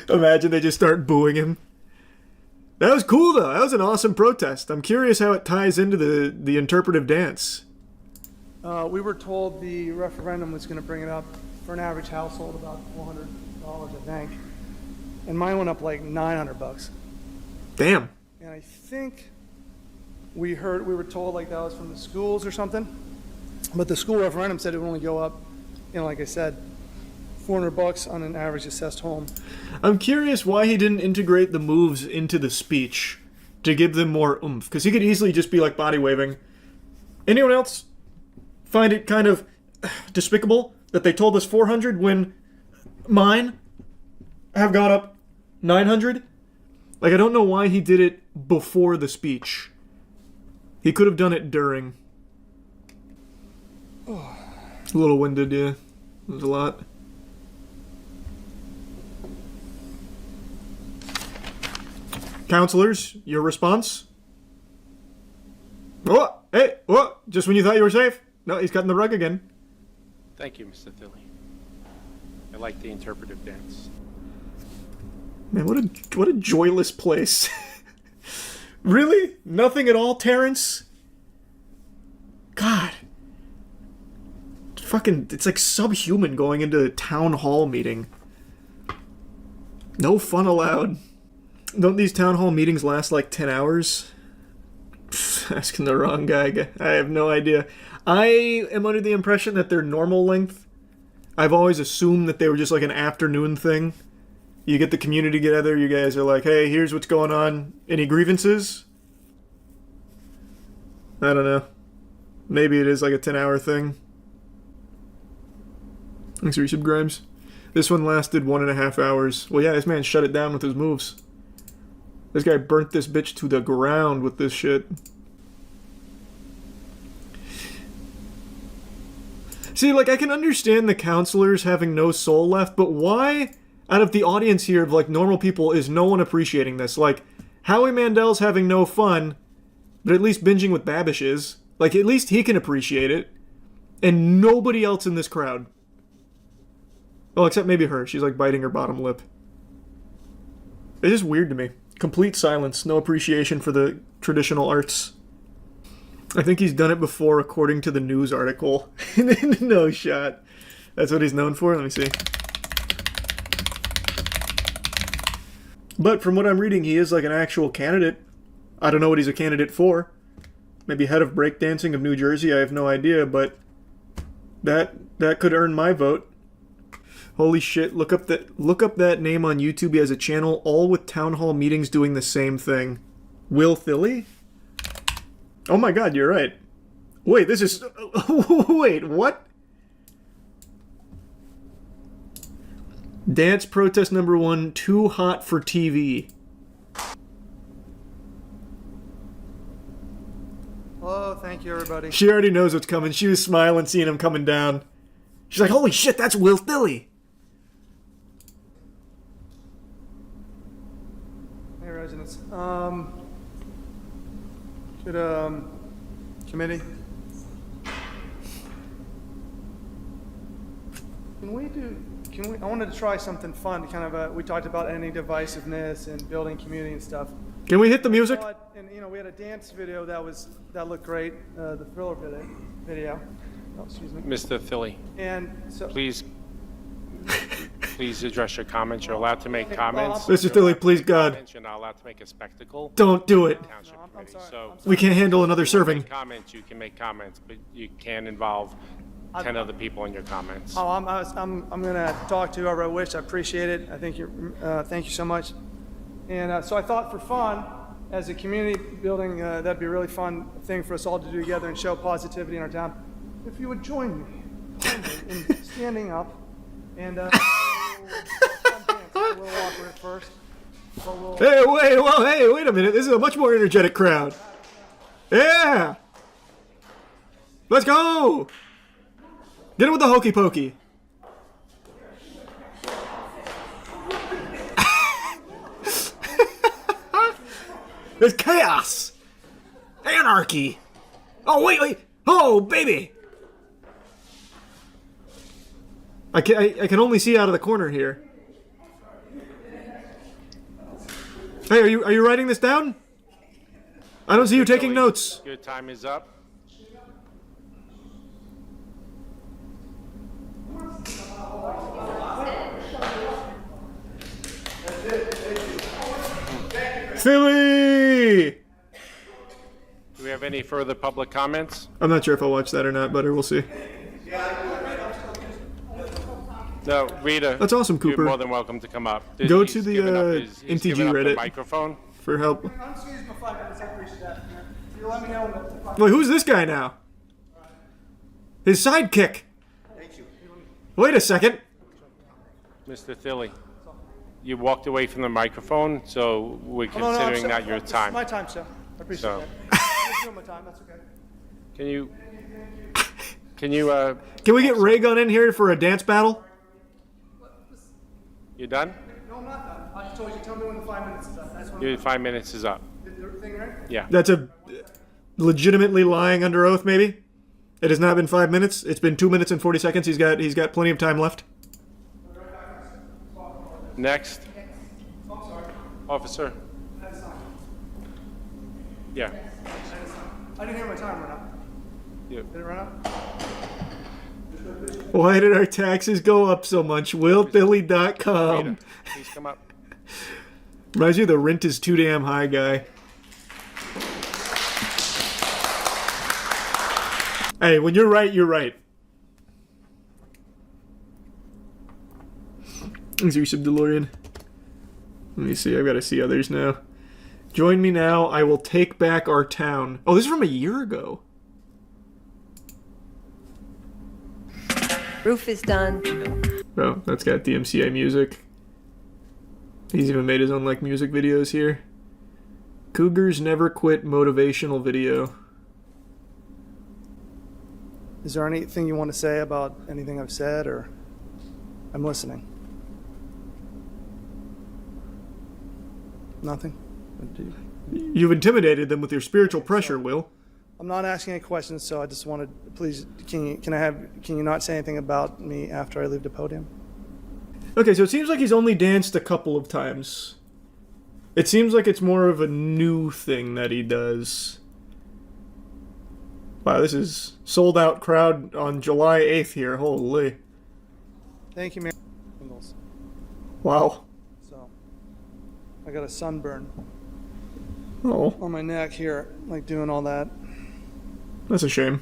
Imagine they just start booing him. That was cool, though. That was an awesome protest. I'm curious how it ties into the interpretive dance. We were told the referendum was going to bring it up for an average household about $400, I think. And mine went up like $900. Damn. And I think we were told like that was from the schools or something. But the school referendum said it would only go up, like I said, $400 on an average assessed home. I'm curious why he didn't integrate the moves into the speech to give them more oomph. Because he could easily just be like body waving. Anyone else find it kind of despicable that they told us 400 when mine have gone up 900? Like, I don't know why he did it before the speech. He could have done it during. Oh. A little winded, yeah. It was a lot. Counselors, your response? Oh, hey, what? Just when you thought you were safe? No, he's cutting the rug again. Thank you, Mr. Thilly. I like the interpretive dance. Man, what a joyless place. Really? Nothing at all, Terrence? God. Fucking, it's like subhuman going into a town hall meeting. No fun allowed. Don't these town hall meetings last like 10 hours? Asking the wrong guy. I have no idea. I am under the impression that they're normal length. I've always assumed that they were just like an afternoon thing. You get the community together, you guys are like, hey, here's what's going on. Any grievances? I don't know. Maybe it is like a 10-hour thing. Thanks, Resub Grimes. This one lasted 1.5 hours. Well, yeah, this man shut it down with his moves. This guy burnt this bitch to the ground with this shit. See, like, I can understand the counselors having no soul left, but why, out of the audience here of, like, normal people, is no one appreciating this? Like, Howie Mandel's having no fun, but at least binging with Babish is. Like, at least he can appreciate it. And nobody else in this crowd. Well, except maybe her. She's, like, biting her bottom lip. It's just weird to me. Complete silence. No appreciation for the traditional arts. I think he's done it before, according to the news article. No shot. That's what he's known for? Let me see. But from what I'm reading, he is like an actual candidate. I don't know what he's a candidate for. Maybe head of breakdancing of New Jersey, I have no idea, but that could earn my vote. Holy shit, look up that name on YouTube. He has a channel all with town hall meetings doing the same thing. Will Thilly? Oh my god, you're right. Wait, this is... Wait, what? Dance protest number 1, too hot for TV. Hello, thank you, everybody. She already knows what's coming. She was smiling seeing him coming down. She's like, holy shit, that's Will Thilly. Hey, residents. Committee? I wanted to try something fun to kind of, we talked about ending divisiveness and building community and stuff. Can we hit the music? And, we had a dance video that looked great, the Thriller video. Oh, excuse me. Mr. Thilly. And so... Please address your comments. You're allowed to make comments. Mr. Thilly, please, God. You're not allowed to make a spectacle. Don't do it. I'm sorry. So we can't handle another serving. Comments, you can make comments, but you can't involve 10 other people in your comments. Oh, I'm gonna talk to whoever I wish. I appreciate it. I think thank you so much. And so I thought for fun, as a community building, that'd be a really fun thing for us all to do together and show positivity in our town. If you would join me in standing up and a little awkward at first. Hey, wait a minute. This is a much more energetic crowd. Yeah! Let's go! Get it with the hokey pokey. There's chaos! Anarchy! Oh, wait! Oh, baby! I can only see out of the corner here. Hey, are you writing this down? I don't see you taking notes. Your time is up. Philly! Do we have any further public comments? I'm not sure if I'll watch that or not, but we'll see. No, Rita. That's awesome, Cooper. You're more than welcome to come up. Go He's to the given up his- he's NTG given up the Reddit microphone for help. I'm just using my 5 minutes. I appreciate that. You let me know when Wait, who's this guy now? His sidekick. Thank you. Wait a second. Mr. Thilly, you walked away from the microphone, so we're considering that your time. My time, sir. I appreciate So- that. I'm just doing my time. That's okay. Can you Can we get Ray Gun in here for a dance battle? you done? No, I'm not done. I told you. Tell me when the 5 minutes is up. That's when Your 5 minutes is up. the thing, right? Yeah. That's a legitimately lying under oath, maybe? It has not been 5 minutes. It's been 2 minutes and 40 seconds. He's got plenty of time left. Next. Officer. Yeah. I didn't hear my time run up. Yeah. Did it run up? Why did our taxes go up so much? WillBilly.com. Please come up. Reminds you the rent is too damn high guy. Hey, when you're right, you're right. Is your sub DeLorean? Let me see, I've got to see others now. Join me now, I will take back our town. Oh, this is from a year ago. Roof is done. Oh, that's got DMCA music. He's even made his own, like, music videos here. Cougars Never Quit motivational video. Is there anything you want to say about anything I've said, or I'm listening? Nothing? You've intimidated them with your spiritual pressure, Will. I'm not asking any questions, so I just wanted, please, can you not say anything about me after I leave the podium? Okay, so it seems like he's only danced a couple of times. It seems like it's more of a new thing that he does. Wow, this is sold out crowd on July 8th here. Holy. Thank you, Mayor. Wow. So, I got a sunburn Oh, on my neck here, like doing all that. that's a shame.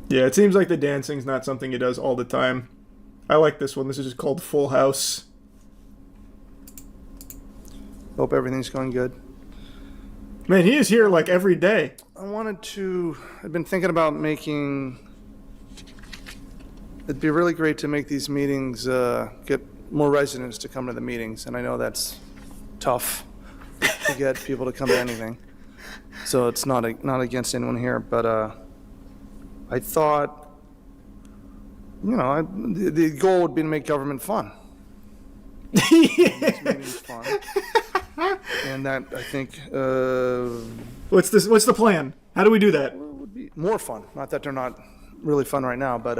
Yeah, it seems like the dancing's not something he does all the time. I like this one. This is just called Full House. Hope everything's going good. Man, he is here like every day. I've been thinking about it'd be really great to make these meetings, get more residents to come to the meetings, and I know that's tough to get people to come to anything. So it's not against anyone here, but I thought, the goal would be to make government fun. Make these meetings fun. And that, I think, What's the plan? How do we do that? would be more fun. Not that they're not really fun right now, but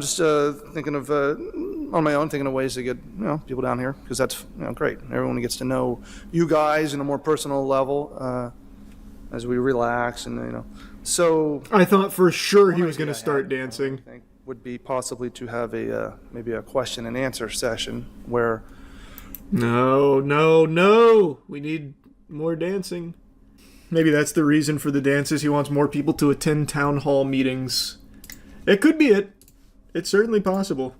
just thinking of on my own, thinking of ways to get people down here, because that's great. Everyone gets to know you guys in a more personal level as we relax, and So I thought for sure he was going to start dancing. I think would be possibly to have maybe a question and answer session where. No. We need more dancing. Maybe that's the reason for the dances. He wants more people to attend town hall meetings. It could be it. It's certainly possible.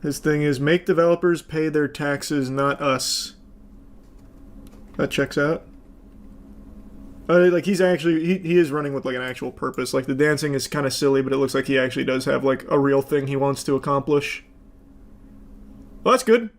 His thing is, make developers pay their taxes, not us. That checks out. Like, he's actually, he is running with, like, an actual purpose. Like, the dancing is kind of silly, but it looks like he actually does have, like, a real thing he wants to accomplish. Well, that's good.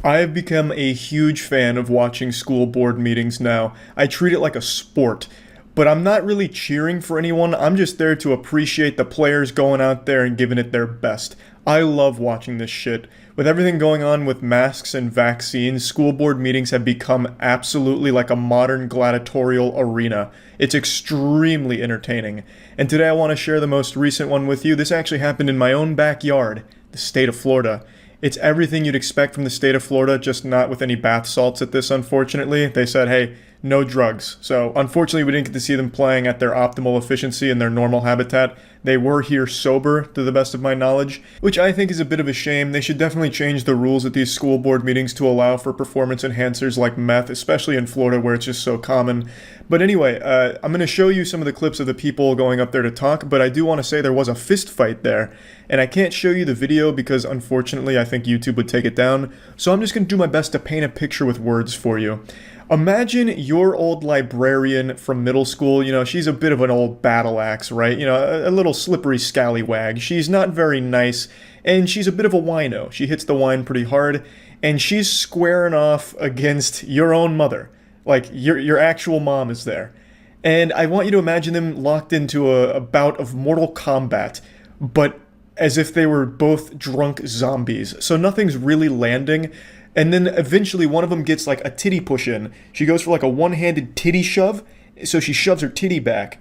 I have become a huge fan of watching school board meetings now. I treat it like a sport. But I'm not really cheering for anyone, I'm just there to appreciate the players going out there and giving it their best. I love watching this shit. With everything going on with masks and vaccines, school board meetings have become absolutely like a modern gladiatorial arena. It's extremely entertaining. And today I want to share the most recent one with you. This actually happened in my own backyard, the state of Florida. It's everything you'd expect from the state of Florida, just not with any bath salts at this, unfortunately. They said, hey, no drugs. So, unfortunately, we didn't get to see them playing at their optimal efficiency in their normal habitat. They were here sober, to the best of my knowledge, which I think is a bit of a shame. They should definitely change the rules at these school board meetings to allow for performance enhancers like meth, especially in Florida where it's just so common. But anyway, I'm going to show you some of the clips of the people going up there to talk, but I do want to say there was a fist fight there. And I can't show you the video because, unfortunately, I think YouTube would take it down. So I'm just going to do my best to paint a picture with words for you. Imagine your old librarian from middle school. You know, she's a bit of an old battle axe, right? You know, a little slippery scallywag. She's not very nice, and she's a bit of a wino. She hits the wine pretty hard, and she's squaring off against your own mother. Like, your actual mom is there. And I want you to imagine them locked into a bout of Mortal Kombat, but as if they were both drunk zombies. So nothing's really landing. And then eventually one of them gets like a titty push in. She goes for like a one-handed titty shove, so she shoves her titty back.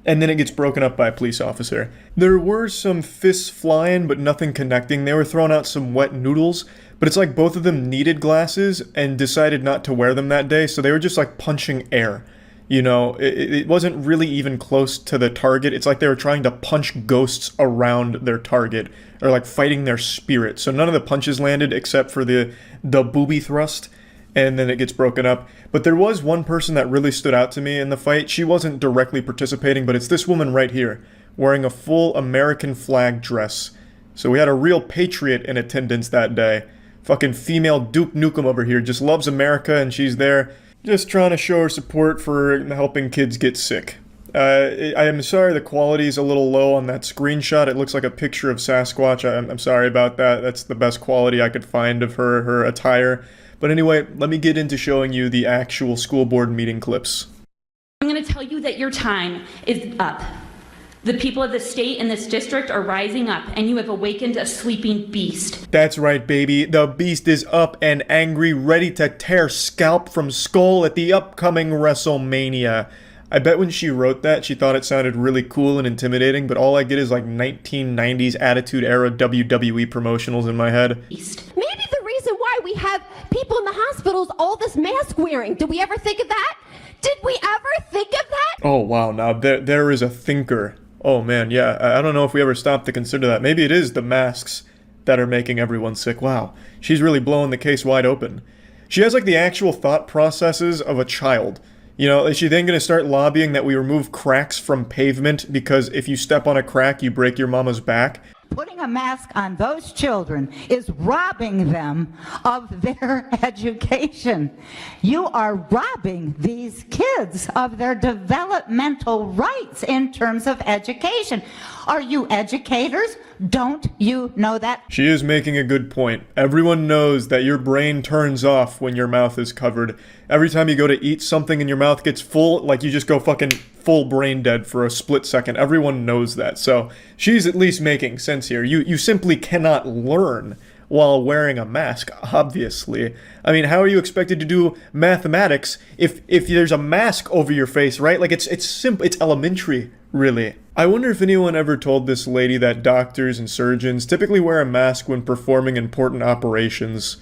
And then it gets broken up by a police officer. There were some fists flying, but nothing connecting. They were throwing out some wet noodles, but it's like both of them needed glasses and decided not to wear them that day, so they were just like punching air. You know, it wasn't really even close to the target. It's like they were trying to punch ghosts around their target, or like fighting their spirit. So none of the punches landed except for the booby thrust, and then it gets broken up. But there was one person that really stood out to me in the fight. She wasn't directly participating, but it's this woman right here, wearing a full American flag dress. So we had a real patriot in attendance that day. Fucking female Duke Nukem over here just loves America, and she's there just trying to show her support for helping kids get sick. I am sorry the quality is a little low on that screenshot. It looks like a picture of Sasquatch. I'm sorry about that. That's the best quality I could find of her attire. But anyway, let me get into showing you the actual school board meeting clips. I'm going to tell you that your time is up. The people of the state and this district are rising up, and you have awakened a sleeping beast. That's right, baby. The beast is up and angry, ready to tear scalp from skull at the upcoming WrestleMania. I bet when she wrote that, she thought it sounded really cool and intimidating, but all I get is like 1990s Attitude Era WWE promotionals in my head. Maybe the reason why we have people in the hospitals all this mask wearing. Did we ever think of that? Did we ever think of that? Oh wow, now there is a thinker. Oh man, yeah, I don't know if we ever stopped to consider that. Maybe it is the masks that are making everyone sick. Wow, she's really blowing the case wide open. She has like the actual thought processes of a child. You know, is she then going to start lobbying that we remove cracks from pavement because if you step on a crack, you break your mama's back? Putting a mask on those children is robbing them of their education. You are robbing these kids of their developmental rights in terms of education. Are you educators? Don't you know that? She is making a good point. Everyone knows that your brain turns off when your mouth is covered. Every time you go to eat something and your mouth gets full, like you just go fucking full brain dead for a split second. Everyone knows that. So she's at least making sense here. You simply cannot learn while wearing a mask, obviously. I mean, how are you expected to do mathematics if there's a mask over your face, right? Like it's simple, it's elementary, really. I wonder if anyone ever told this lady that doctors and surgeons typically wear a mask when performing important operations.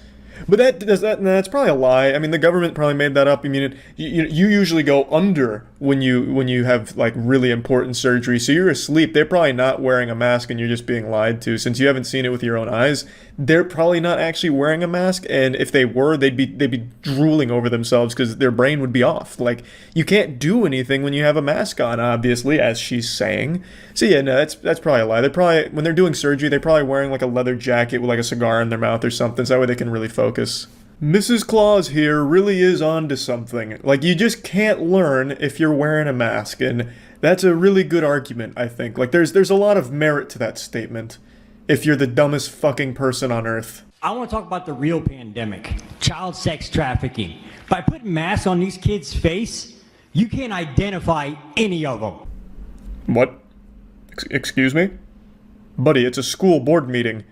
But that's probably a lie. I mean, the government probably made that up. I mean, you usually go under when you have like really important surgery, so you're asleep. They're probably not wearing a mask, and you're just being lied to. Since you haven't seen it with your own eyes, they're probably not actually wearing a mask. And if they were, they'd be drooling over themselves because their brain would be off. Like, you can't do anything when you have a mask on, obviously, as she's saying. So yeah, no, that's probably a lie. They're probably, when they're doing surgery, they're probably wearing like a leather jacket with like a cigar in their mouth or something, so that way they can really focus. Mrs. Claus here really is onto something. Like, you just can't learn if you're wearing a mask, and that's a really good argument, I think. Like, there's a lot of merit to that statement, if you're the dumbest fucking person on earth. I want to talk about the real pandemic, child sex trafficking. By putting masks on these kids' face, you can't identify any of them. What? Excuse me? Buddy, it's a school board meeting.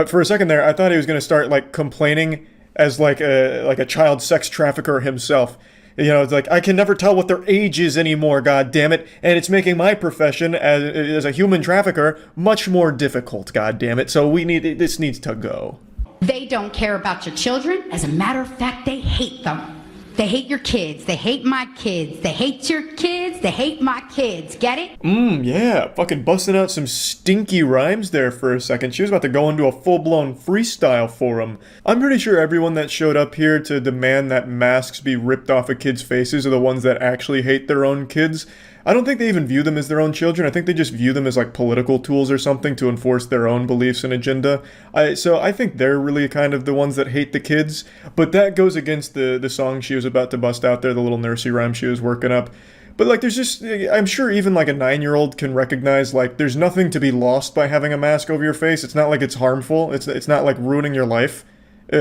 For a second there, I thought he was going to start, like, complaining as, like a child sex trafficker himself. You know, it's like, I can never tell what their age is anymore, god damn it, and it's making my profession as a human trafficker much more difficult, god damn it, so this needs to go. They don't care about your children. As a matter of fact, they hate them. They hate your kids. They hate my kids. They hate your kids. They hate my kids. Get it? Yeah. Fucking busting out some stinky rhymes there for a second. She was about to go into a full-blown freestyle for him. I'm pretty sure everyone that showed up here to demand that masks be ripped off of kids' faces are the ones that actually hate their own kids. I don't think they even view them as their own children. I think they just view them as like political tools or something to enforce their own beliefs and agenda. So I think they're really kind of the ones that hate the kids. But that goes against the song she was about to bust out there, the little nursery rhyme she was working up. But like, there's just, I'm sure even like a 9-year-old can recognize like there's nothing to be lost by having a mask over your face. It's not like it's harmful. It's not like ruining your life.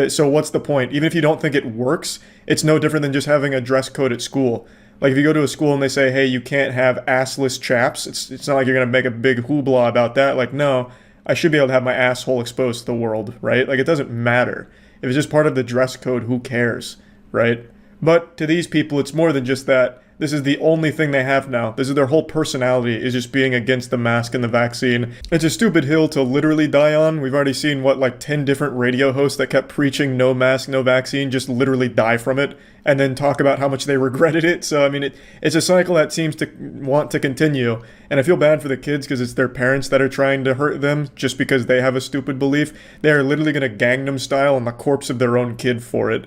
So what's the point? Even if you don't think it works, it's no different than just having a dress code at school. Like, if you go to a school and they say, hey, you can't have assless chaps, it's not like you're going to make a big hoopla about that. Like, no, I should be able to have my asshole exposed to the world, right? Like, it doesn't matter. If it's just part of the dress code, who cares, right? But to these people, it's more than just that. This is the only thing they have now. This is their whole personality, is just being against the mask and the vaccine. It's a stupid hill to literally die on. We've already seen, what, like 10 different radio hosts that kept preaching no mask, no vaccine, just literally die from it, and then talk about how much they regretted it. So, I mean, it's a cycle that seems to want to continue. And I feel bad for the kids because it's their parents that are trying to hurt them just because they have a stupid belief. They are literally going to Gangnam Style on the corpse of their own kid for it.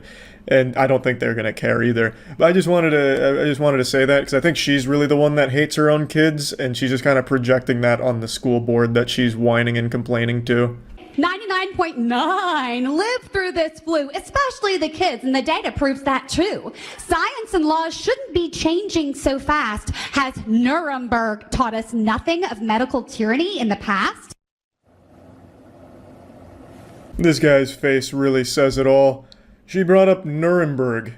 And I don't think they're gonna care either. But I just wanted to say that because I think she's really the one that hates her own kids, and she's just kind of projecting that on the school board that she's whining and complaining to. 99.9 live through this flu, especially the kids, and the data proves that too. Science and laws shouldn't be changing so fast. Has Nuremberg taught us nothing of medical tyranny in the past? This guy's face really says it all. She brought up Nuremberg.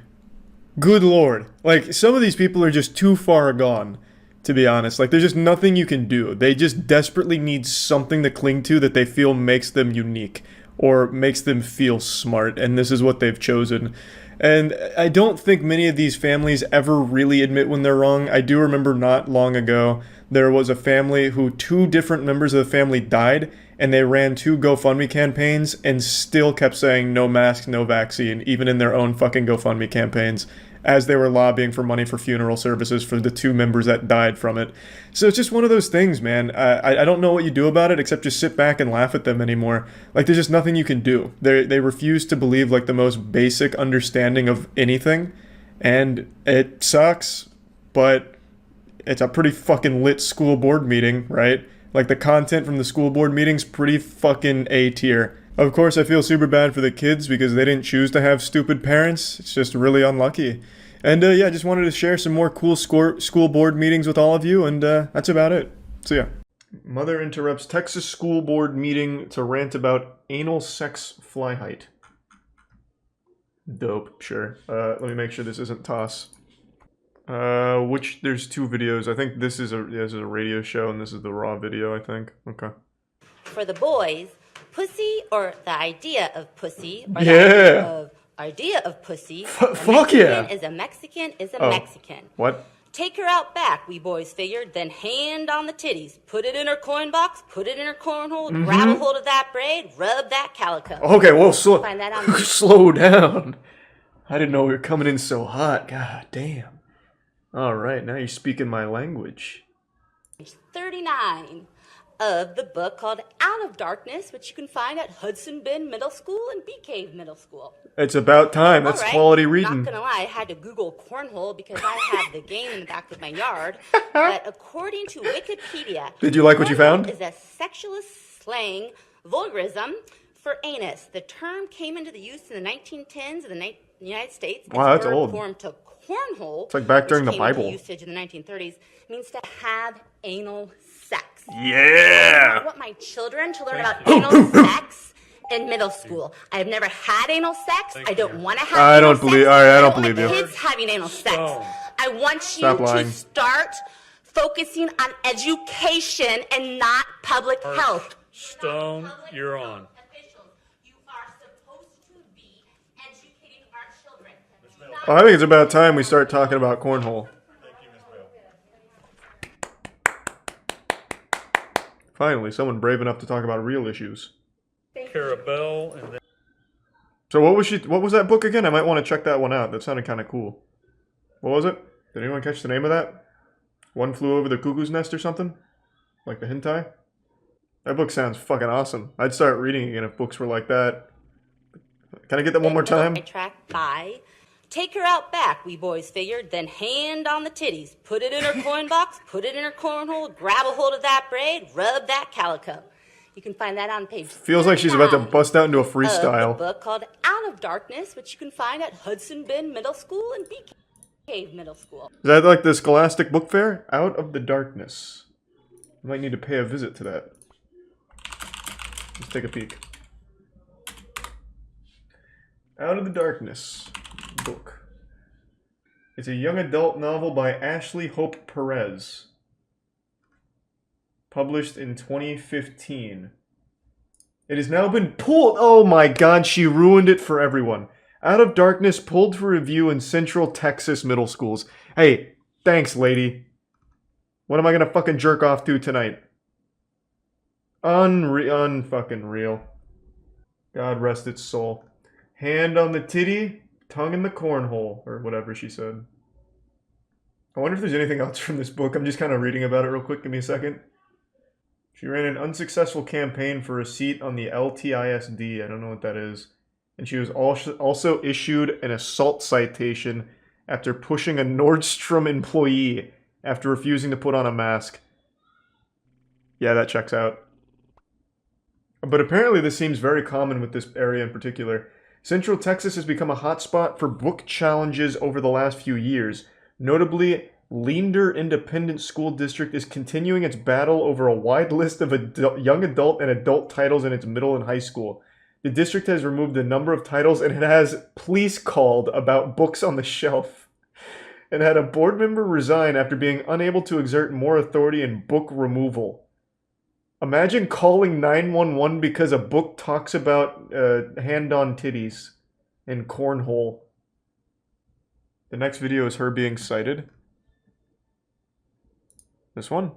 Good lord. Like, some of these people are just too far gone, to be honest. Like, there's just nothing you can do. They just desperately need something to cling to that they feel makes them unique, or makes them feel smart, and this is what they've chosen. And I don't think many of these families ever really admit when they're wrong. I do remember not long ago, there was a family who 2 different members of the family died, and they ran 2 GoFundMe campaigns and still kept saying no mask, no vaccine, even in their own fucking GoFundMe campaigns, as they were lobbying for money for funeral services for the 2 members that died from it. So it's just one of those things, man. I don't know what you do about it except just sit back and laugh at them anymore. Like, there's just nothing you can do. They refuse to believe, like, the most basic understanding of anything, and it sucks, but it's a pretty fucking lit school board meeting, right? Like, the content from the school board meeting's pretty fucking A tier. Of course, I feel super bad for the kids because they didn't choose to have stupid parents. It's just really unlucky. And yeah, I just wanted to share some more cool school board meetings with all of you, and that's about it. So yeah. Mother interrupts Texas school board meeting to rant about anal sex fly height. Dope, sure. Let me make sure this isn't toss. There's 2 videos. I think this is a radio show and this is the raw video, I think. Okay. For the boys, pussy, or the idea of pussy, or the idea of pussy, fuck yeah. is a Mexican is a Mexican. What? Take her out back, we boys figured, then hand on the titties. Put it in her coin box, put it in her cornhole, grab a hold of that braid, rub that calico. Okay, well, Find that on slow down. I didn't know we were coming in so hot. God damn. Alright, now you're speaking my language. 39 of the book called Out of Darkness, which you can find at Hudson Bend Middle School and Bee Cave Middle School. It's about time. That's quality reading. Not gonna lie, I had to Google cornhole because I have the game in the back of my yard. But according to Wikipedia, Did you like what you found? cornhole is a sexualist slang vulgarism for anus. The term came into the use in the 1910s in the United States. Wow, that's verb old. form to cornhole. It's like back during which the came into Bible. usage in the 1930s means to have anal sex. Yeah. I want my children to learn about anal sex in middle school. I've never had anal sex. I don't want to have I anal don't believe. sex. All right, I don't want believe my you. kids having anal sex. I want you Stop lying. to start focusing on education and not public health. Stone, you're on. Well, I think it's about time we start talking about cornhole. Finally, someone brave enough to talk about real issues. Carabelle, and then So what was that book again? I might want to check that one out. That sounded kind of cool. What was it? Did anyone catch the name of that? One Flew Over the Cuckoo's Nest or something? Like the hentai? That book sounds fucking awesome. I'd start reading again if books were like that. Can I get that one more time? Track by. Take her out back, we boys figured, then hand on the titties. Put it in her coin box, put it in her cornhole, grab a hold of that braid, rub that calico. You can find that on page Feels like she's about to bust out into a of freestyle. the book called Out of Darkness, which you can find at Hudson Bend Middle School and Bee Cave Middle School. Is that like the Scholastic Book Fair? Out of the Darkness. I might need to pay a visit to that. Let's take a peek. Out of the Darkness book. It's a young adult novel by Ashley Hope Perez. Published in 2015. It has now been pulled. Oh my god, she ruined it for everyone. Out of Darkness pulled for review in Central Texas middle schools. Hey, thanks, lady. What am I gonna fucking jerk off to tonight? Unfucking real. God rest its soul. Hand on the titty, tongue in the cornhole, or whatever she said. I wonder if there's anything else from this book. I'm just kind of reading about it real quick. Give me a second. She ran an unsuccessful campaign for a seat on the LTISD. I don't know what that is. And she was also issued an assault citation after pushing a Nordstrom employee after refusing to put on a mask. Yeah, that checks out. But apparently this seems very common with this area in particular. Central Texas has become a hotspot for book challenges over the last few years. Notably, Leander Independent School District is continuing its battle over a wide list of young adult and adult titles in its middle and high school. The district has removed a number of titles and it has police called about books on the shelf. And had a board member resign after being unable to exert more authority in book removal. Imagine calling 911 because a book talks about hand-on titties and cornhole. The next video is her being cited. This one.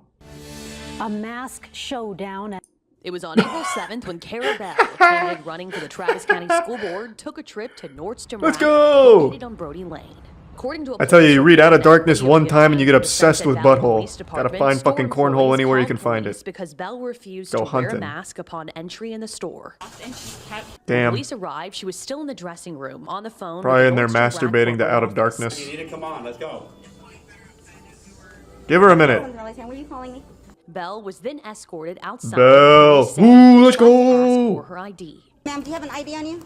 A mask showdown. It was on April 7th when Cara Bell, a candidate running for the Travis County School Board, took a trip to Nordstrom Let's Rack, go! located on Brody Lane. According to a I tell you, you read Out of Darkness video one time and you get it obsessed said with that Valley butthole. Police Gotta Department find store fucking cornhole employees anywhere you called can find police it. because Bell refused Go to wear hunting. a mask upon entry in the store. Damn. When police arrived, she was still in the dressing room on the phone. Probably with in there Nordstrom Rack masturbating to corporate Out of office. Darkness. You need to come on, let's go. Give her a minute. Were you calling me? Bell was then escorted outside. Bell. Police said Ooh, let's she tried to ask go. for her ID. Ma'am, do you have an ID on you?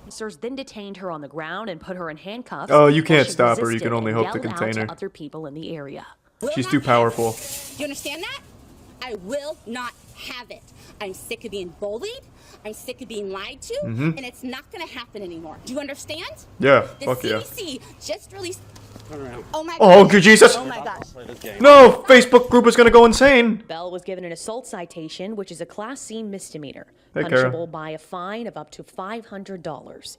Officers then detained her on the ground and put her in handcuffs. Oh, you while can't she stop her. You resisted can only and hope to yelled out contain her. Other people in the area. She's too powerful. Do you understand that? I will not have it. I'm sick of being bullied. I'm sick of being lied to. Mhm. And it's not going to happen anymore. Do you understand? Yeah, The fuck yeah. CDC just released... Oh my Oh, gosh. good Jesus. Oh my gosh. No, Facebook group is gonna go insane. Bell was given an assault citation, which is a Class C misdemeanor, Hey, Kara. punishable by a fine of up to $500.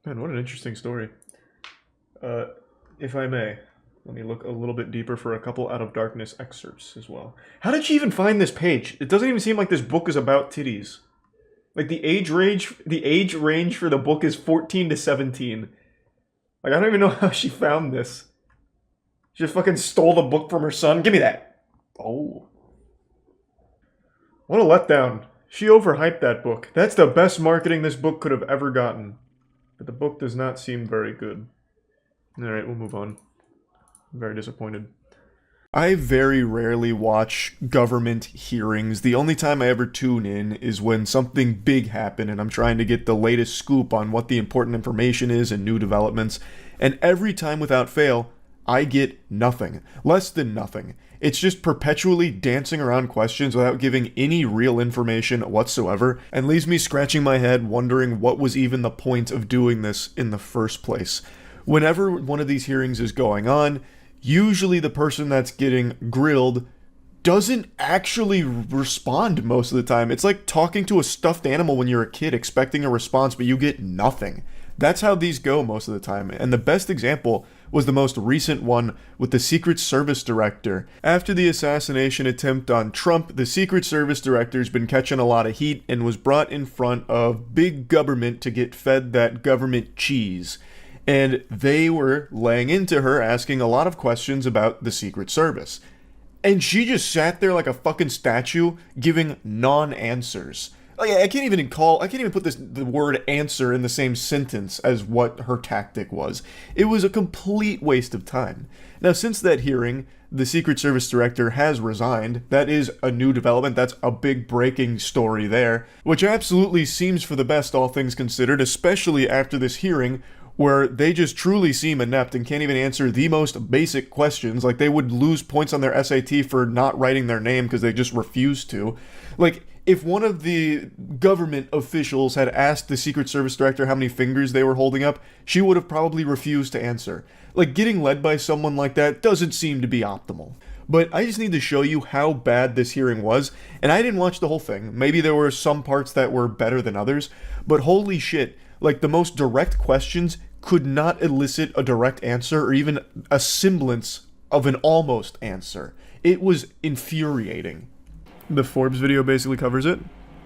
Man, what an interesting story. If I may, Let me look a little bit deeper for a couple Out of Darkness excerpts as well. How did she even find this page? It doesn't even seem like this book is about titties. Like the age range for the book is 14 to 17. Like I don't even know how she found this. She just fucking stole the book from her son. Give me that. Oh. What a letdown. She overhyped that book. That's the best marketing this book could have ever gotten. But the book does not seem very good. Alright, we'll move on. I'm very disappointed. I very rarely watch government hearings. The only time I ever tune in is when something big happened and I'm trying to get the latest scoop on what the important information is and new developments. And every time without fail, I get nothing. Less than nothing. It's just perpetually dancing around questions without giving any real information whatsoever, and leaves me scratching my head wondering what was even the point of doing this in the first place. Whenever one of these hearings is going on, usually the person that's getting grilled doesn't actually respond most of the time. It's like talking to a stuffed animal when you're a kid expecting a response, but you get nothing. That's how these go most of the time, and the best example was the most recent one with the Secret Service director. After the assassination attempt on Trump, the Secret Service director's been catching a lot of heat and was brought in front of big government to get fed that government cheese. And they were laying into her, asking a lot of questions about the Secret Service. And she just sat there like a fucking statue, giving non-answers. Like, I can't even put the word answer in the same sentence as what her tactic was. It was a complete waste of time. Now, since that hearing, the Secret Service director has resigned. That is a new development. That's a big breaking story there, which absolutely seems for the best, all things considered, especially after this hearing, where they just truly seem inept and can't even answer the most basic questions. Like, they would lose points on their SAT for not writing their name because they just refused to. Like, if one of the government officials had asked the Secret Service director how many fingers they were holding up, she would have probably refused to answer. Like, getting led by someone like that doesn't seem to be optimal. But I just need to show you how bad this hearing was, and I didn't watch the whole thing. Maybe there were some parts that were better than others, but holy shit, like, the most direct questions could not elicit a direct answer or even a semblance of an almost answer. It was infuriating. The Forbes video basically covers it.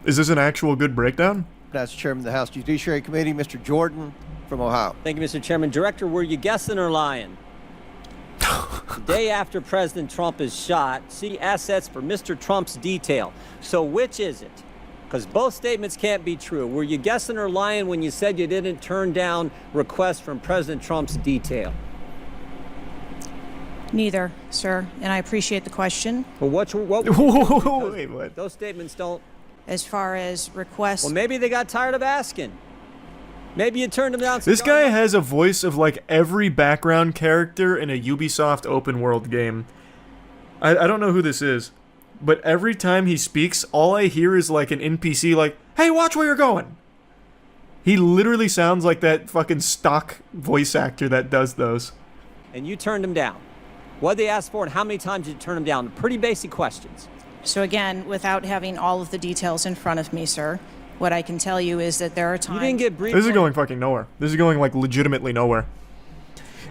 Is this an actual good breakdown? That's Chairman of the House Judiciary Committee, Mr. Jordan from Ohio. Thank you, Mr. Chairman. Director, were you guessing or lying? The day after President Trump is shot, see assets for Mr. Trump's detail. So which is it? Because both statements can't be true. Were you guessing or lying when you said you didn't turn down requests from President Trump's detail? Neither, sir, and I appreciate the question. Well, what wait, what? Those statements don't... As far as requests... Well, maybe they got tired of asking. Maybe you turned them down. This guy has a voice of like every background character in a Ubisoft open world game. I don't know who this is, but every time he speaks, all I hear is like an NPC like, "Hey, watch where you're going." He literally sounds like that fucking stock voice actor that does those. And you turned them down. What did they ask for and how many times did you turn them down? Pretty basic questions. So again, without having all of the details in front of me, sir, what I can tell you is that there are times... You didn't get briefed. This is going fucking nowhere. This is going like legitimately nowhere.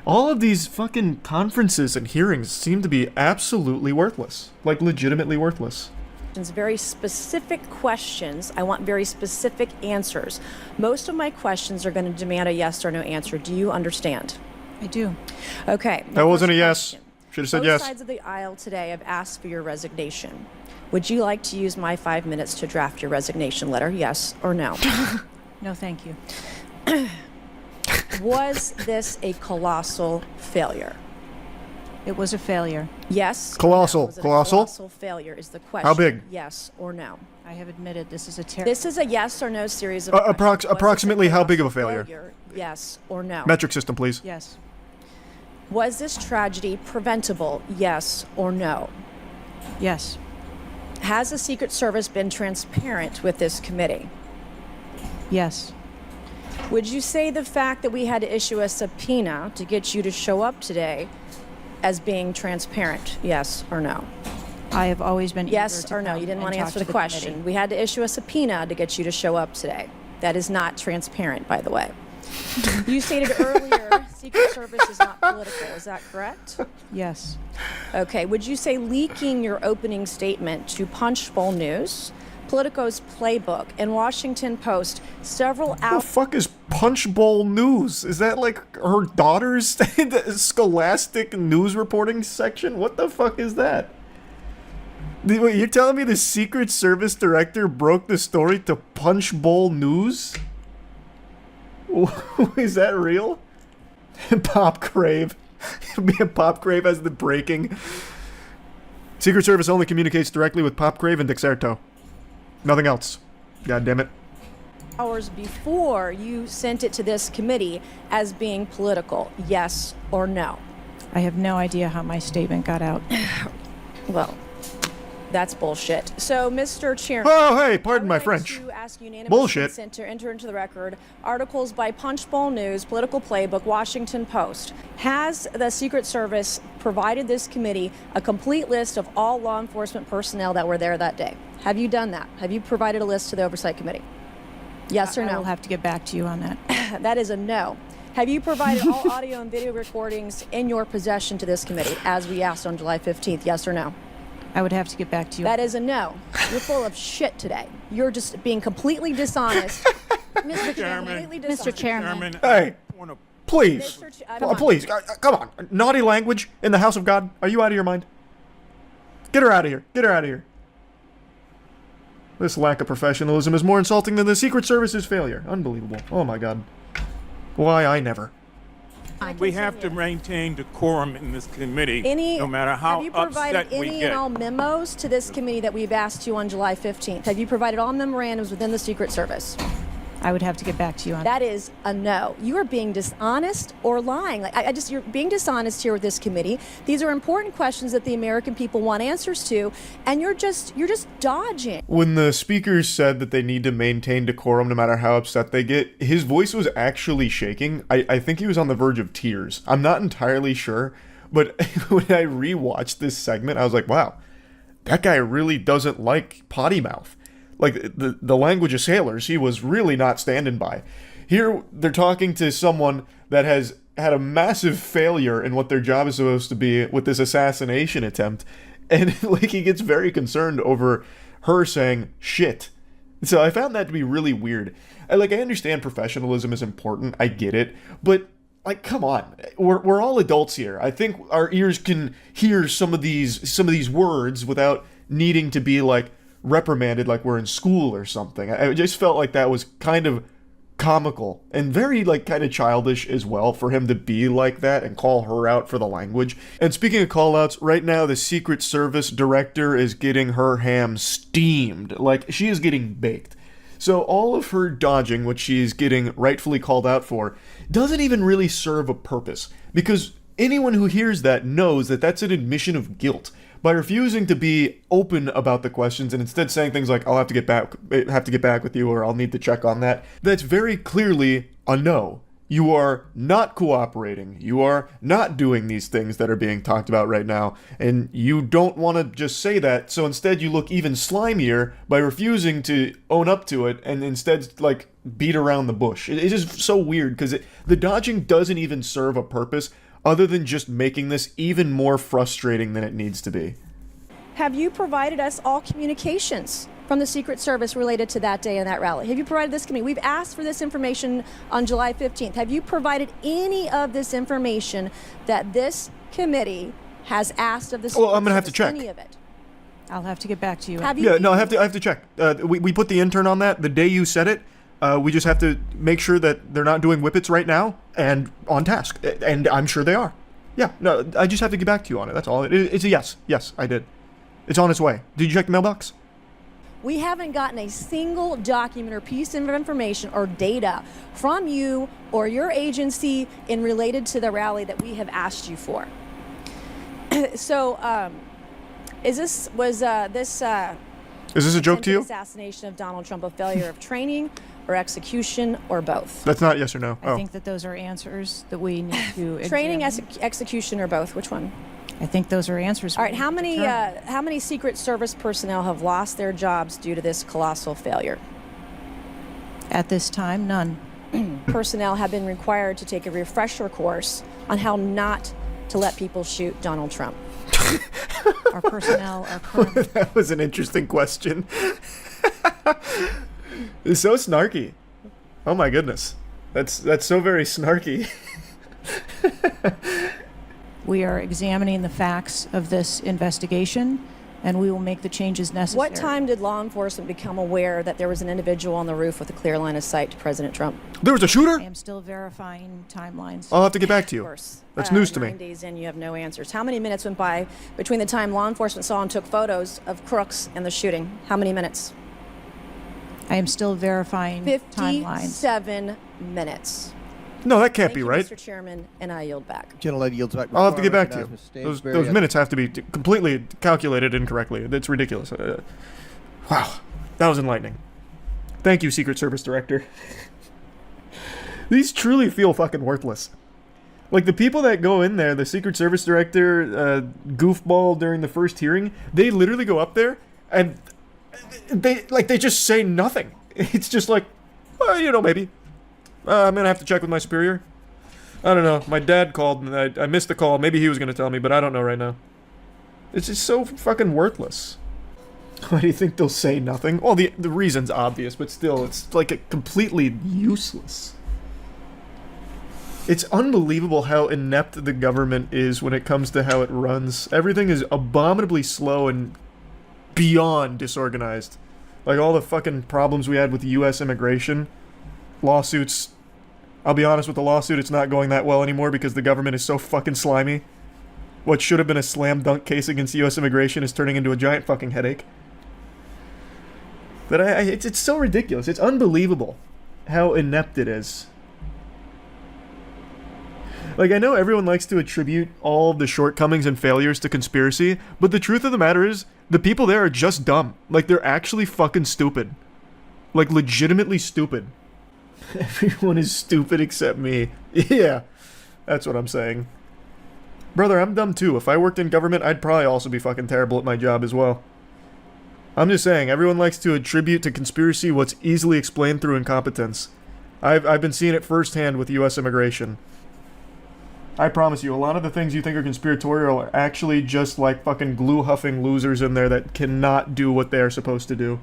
All of these fucking conferences and hearings seem to be absolutely worthless. Like legitimately worthless. Very specific questions. I want very specific answers. Most of my questions are going to demand a yes or no answer. Do you understand? I do. Okay. That wasn't a yes. Should have said yes. Both sides of the aisle today have asked for your resignation. Would you like to use my 5 minutes to draft your resignation letter, yes or no? No, thank you. Was this a colossal failure? It was a failure. Yes. Colossal. No? Was it Colossal? A colossal failure is the question. How big? Yes or no? I have admitted this is a terrible... This is a yes or no series of approximately how big of a failure? Yes or no? Metric system, please. Yes. Was this tragedy preventable? Yes or no? Yes. Has the Secret Service been transparent with this committee? Yes. Would you say the fact that we had to issue a subpoena to get you to show up today as being transparent? Yes or no? I have always been yes or no. You didn't want to answer the question. We had to issue a subpoena to get you to show up today. That is not transparent, by the way. You stated earlier Secret Service is not political. Is that correct? Yes. Okay. Would you say leaking your opening statement to Punchbowl News, Politico's Playbook, and Washington Post several What the hours... fuck is Punchbowl News? Is that like her daughter's scholastic news reporting section? What the fuck is that? Wait, you're telling me the Secret Service director broke the story to Punchbowl News? Is that real? Pop Crave. Pop Crave as the breaking. Secret Service only communicates directly with Pop Crave and Dexerto. Nothing else. God damn it. Hours before you sent it to this committee as being political, yes or no? I have no idea how my statement got out. Well, that's bullshit. So, Mr. Chairman... Oh, hey, pardon my French. To ask unanimous Bullshit. consent to enter into the record articles by Punchbowl News, Political Playbook, Washington Post. Has the Secret Service provided this committee a complete list of all law enforcement personnel that were there that day? Have you done that? Have you provided a list to the Oversight Committee? Yes or no? I will have to get back to you on that. That is a no. Have you provided all audio and video recordings in your possession to this committee, as we asked on July 15th? Yes or no? I would have to get back to you. That is a no. You're full of shit today. You're just being completely dishonest. Mr. Chairman. Mr. Chairman. Hey, please. Come on. Please, come on. Naughty language in the house of God? Are you out of your mind? Get her out of here. Get her out of here. This lack of professionalism is more insulting than the Secret Service's failure. Unbelievable. Oh my God. Why I never. We have to maintain decorum in this committee, no matter have how you provided upset we any get. and all memos to this committee that we've asked you on July 15th? Have you provided all memorandums within the Secret Service? I would have to get back to you on that. Is a no. You are being dishonest or lying. Like you're being dishonest here with this committee. These are important questions that the American people want answers to, and you're just dodging. When the speakers said that they need to maintain decorum no matter how upset they get, his voice was actually shaking. I think he was on the verge of tears. I'm not entirely sure, but when I rewatched this segment, I was like, wow, that guy really doesn't like potty mouth. Like, the language of sailors, he was really not standing by. Here, they're talking to someone that has had a massive failure in what their job is supposed to be with this assassination attempt. And, like, he gets very concerned over her saying, shit. So I found that to be really weird. I understand professionalism is important. I get it. But, like, come on. We're all adults here. I think our ears can hear some of these words without needing to be, like, reprimanded like we're in school or something. I just felt like that was kind of comical and very kind of childish as well for him to be like that and call her out for the language. And speaking of call outs, right now the Secret Service director is getting her ham steamed. Like, she is getting baked. So all of her dodging, which she's getting rightfully called out for, doesn't even really serve a purpose, because anyone who hears that knows that that's an admission of guilt. By refusing to be open about the questions and instead saying things like, I'll have to get back with you, or I'll need to check on that, that's very clearly a no. You are not cooperating. You are not doing these things that are being talked about right now. And you don't want to just say that, so instead you look even slimier by refusing to own up to it and instead, beat around the bush. It's just so weird, because the dodging doesn't even serve a purpose other than just making this even more frustrating than it needs to be. Have you provided us all communications from the Secret Service related to that day and that rally? Have you provided this committee? We've asked for this information on July 15th. Have you provided any of this information that this committee has asked of the Secret Service? Well, I'm going to have to check. Any of it? I'll have to get back to you. Have you? Yeah, no, I have to check. We put the intern on that the day you said it. We just have to make sure that they're not doing whippets right now and on task. And I'm sure they are. Yeah, no, I just have to get back to you on it. That's all. It's a yes. Yes, I did. It's on its way. Did you check the mailbox? We haven't gotten a single document or piece of information or data from you or your agency in related to the rally that we have asked you for. So, is this a joke to you? Assassination of Donald Trump a failure of training or execution or both? That's not yes or no. I think that those are answers that we need to training, execution, or both. Which one? I think those are answers. All right. How many Secret Service personnel have lost their jobs due to this colossal failure? At this time, none. personnel have been required to take a refresher course on how not to let people shoot Donald Trump. Our personnel are currently... That was an interesting question. It's so snarky. Oh my goodness. That's so very snarky. We are examining the facts of this investigation, and we will make the changes necessary. What time did law enforcement become aware that there was an individual on the roof with a clear line of sight to President Trump? There was a shooter? I am still verifying timelines. I'll have to get back to you. Of course. That's news to 9 me. days in, you have no answers. How many minutes went by between the time law enforcement saw and took photos of crooks and the shooting? How many minutes? I am still verifying timelines. 57 minutes. No, that can't be Thank you, right. Mr. Chairman, and I yield back. Gentlelady yields back. I'll have to get back to you. Recognize Ms. Those Stansberry. minutes have to be completely calculated incorrectly. That's ridiculous. Wow, that was enlightening. Thank you, Secret Service Director. These truly feel fucking worthless. Like, the people that go in there, the Secret Service Director, goofball during the first hearing, they literally go up there and they just say nothing. It's just like, well, you know, maybe. I'm gonna have to check with my superior. I don't know. My dad called and I missed the call. Maybe he was gonna tell me, but I don't know right now. It's just so fucking worthless. Why do you think they'll say nothing? Well, the reason's obvious, but still, it's like completely useless. It's unbelievable how inept the government is when it comes to how it runs. Everything is abominably slow and beyond disorganized. Like all the fucking problems we had with U.S. immigration. Lawsuits. I'll be honest with the lawsuit, it's not going that well anymore because the government is so fucking slimy. What should have been a slam dunk case against U.S. immigration is turning into a giant fucking headache. But it's so ridiculous. It's unbelievable how inept it is. Like, I know everyone likes to attribute all of the shortcomings and failures to conspiracy, but the truth of the matter is, the people there are just dumb. Like, they're actually fucking stupid. Like, legitimately stupid. Everyone is stupid except me. Yeah, that's what I'm saying. Brother, I'm dumb too. If I worked in government, I'd probably also be fucking terrible at my job as well. I'm just saying, everyone likes to attribute to conspiracy what's easily explained through incompetence. I've been seeing it firsthand with U.S. immigration. I promise you, a lot of the things you think are conspiratorial are actually just like fucking glue-huffing losers in there that cannot do what they're supposed to do.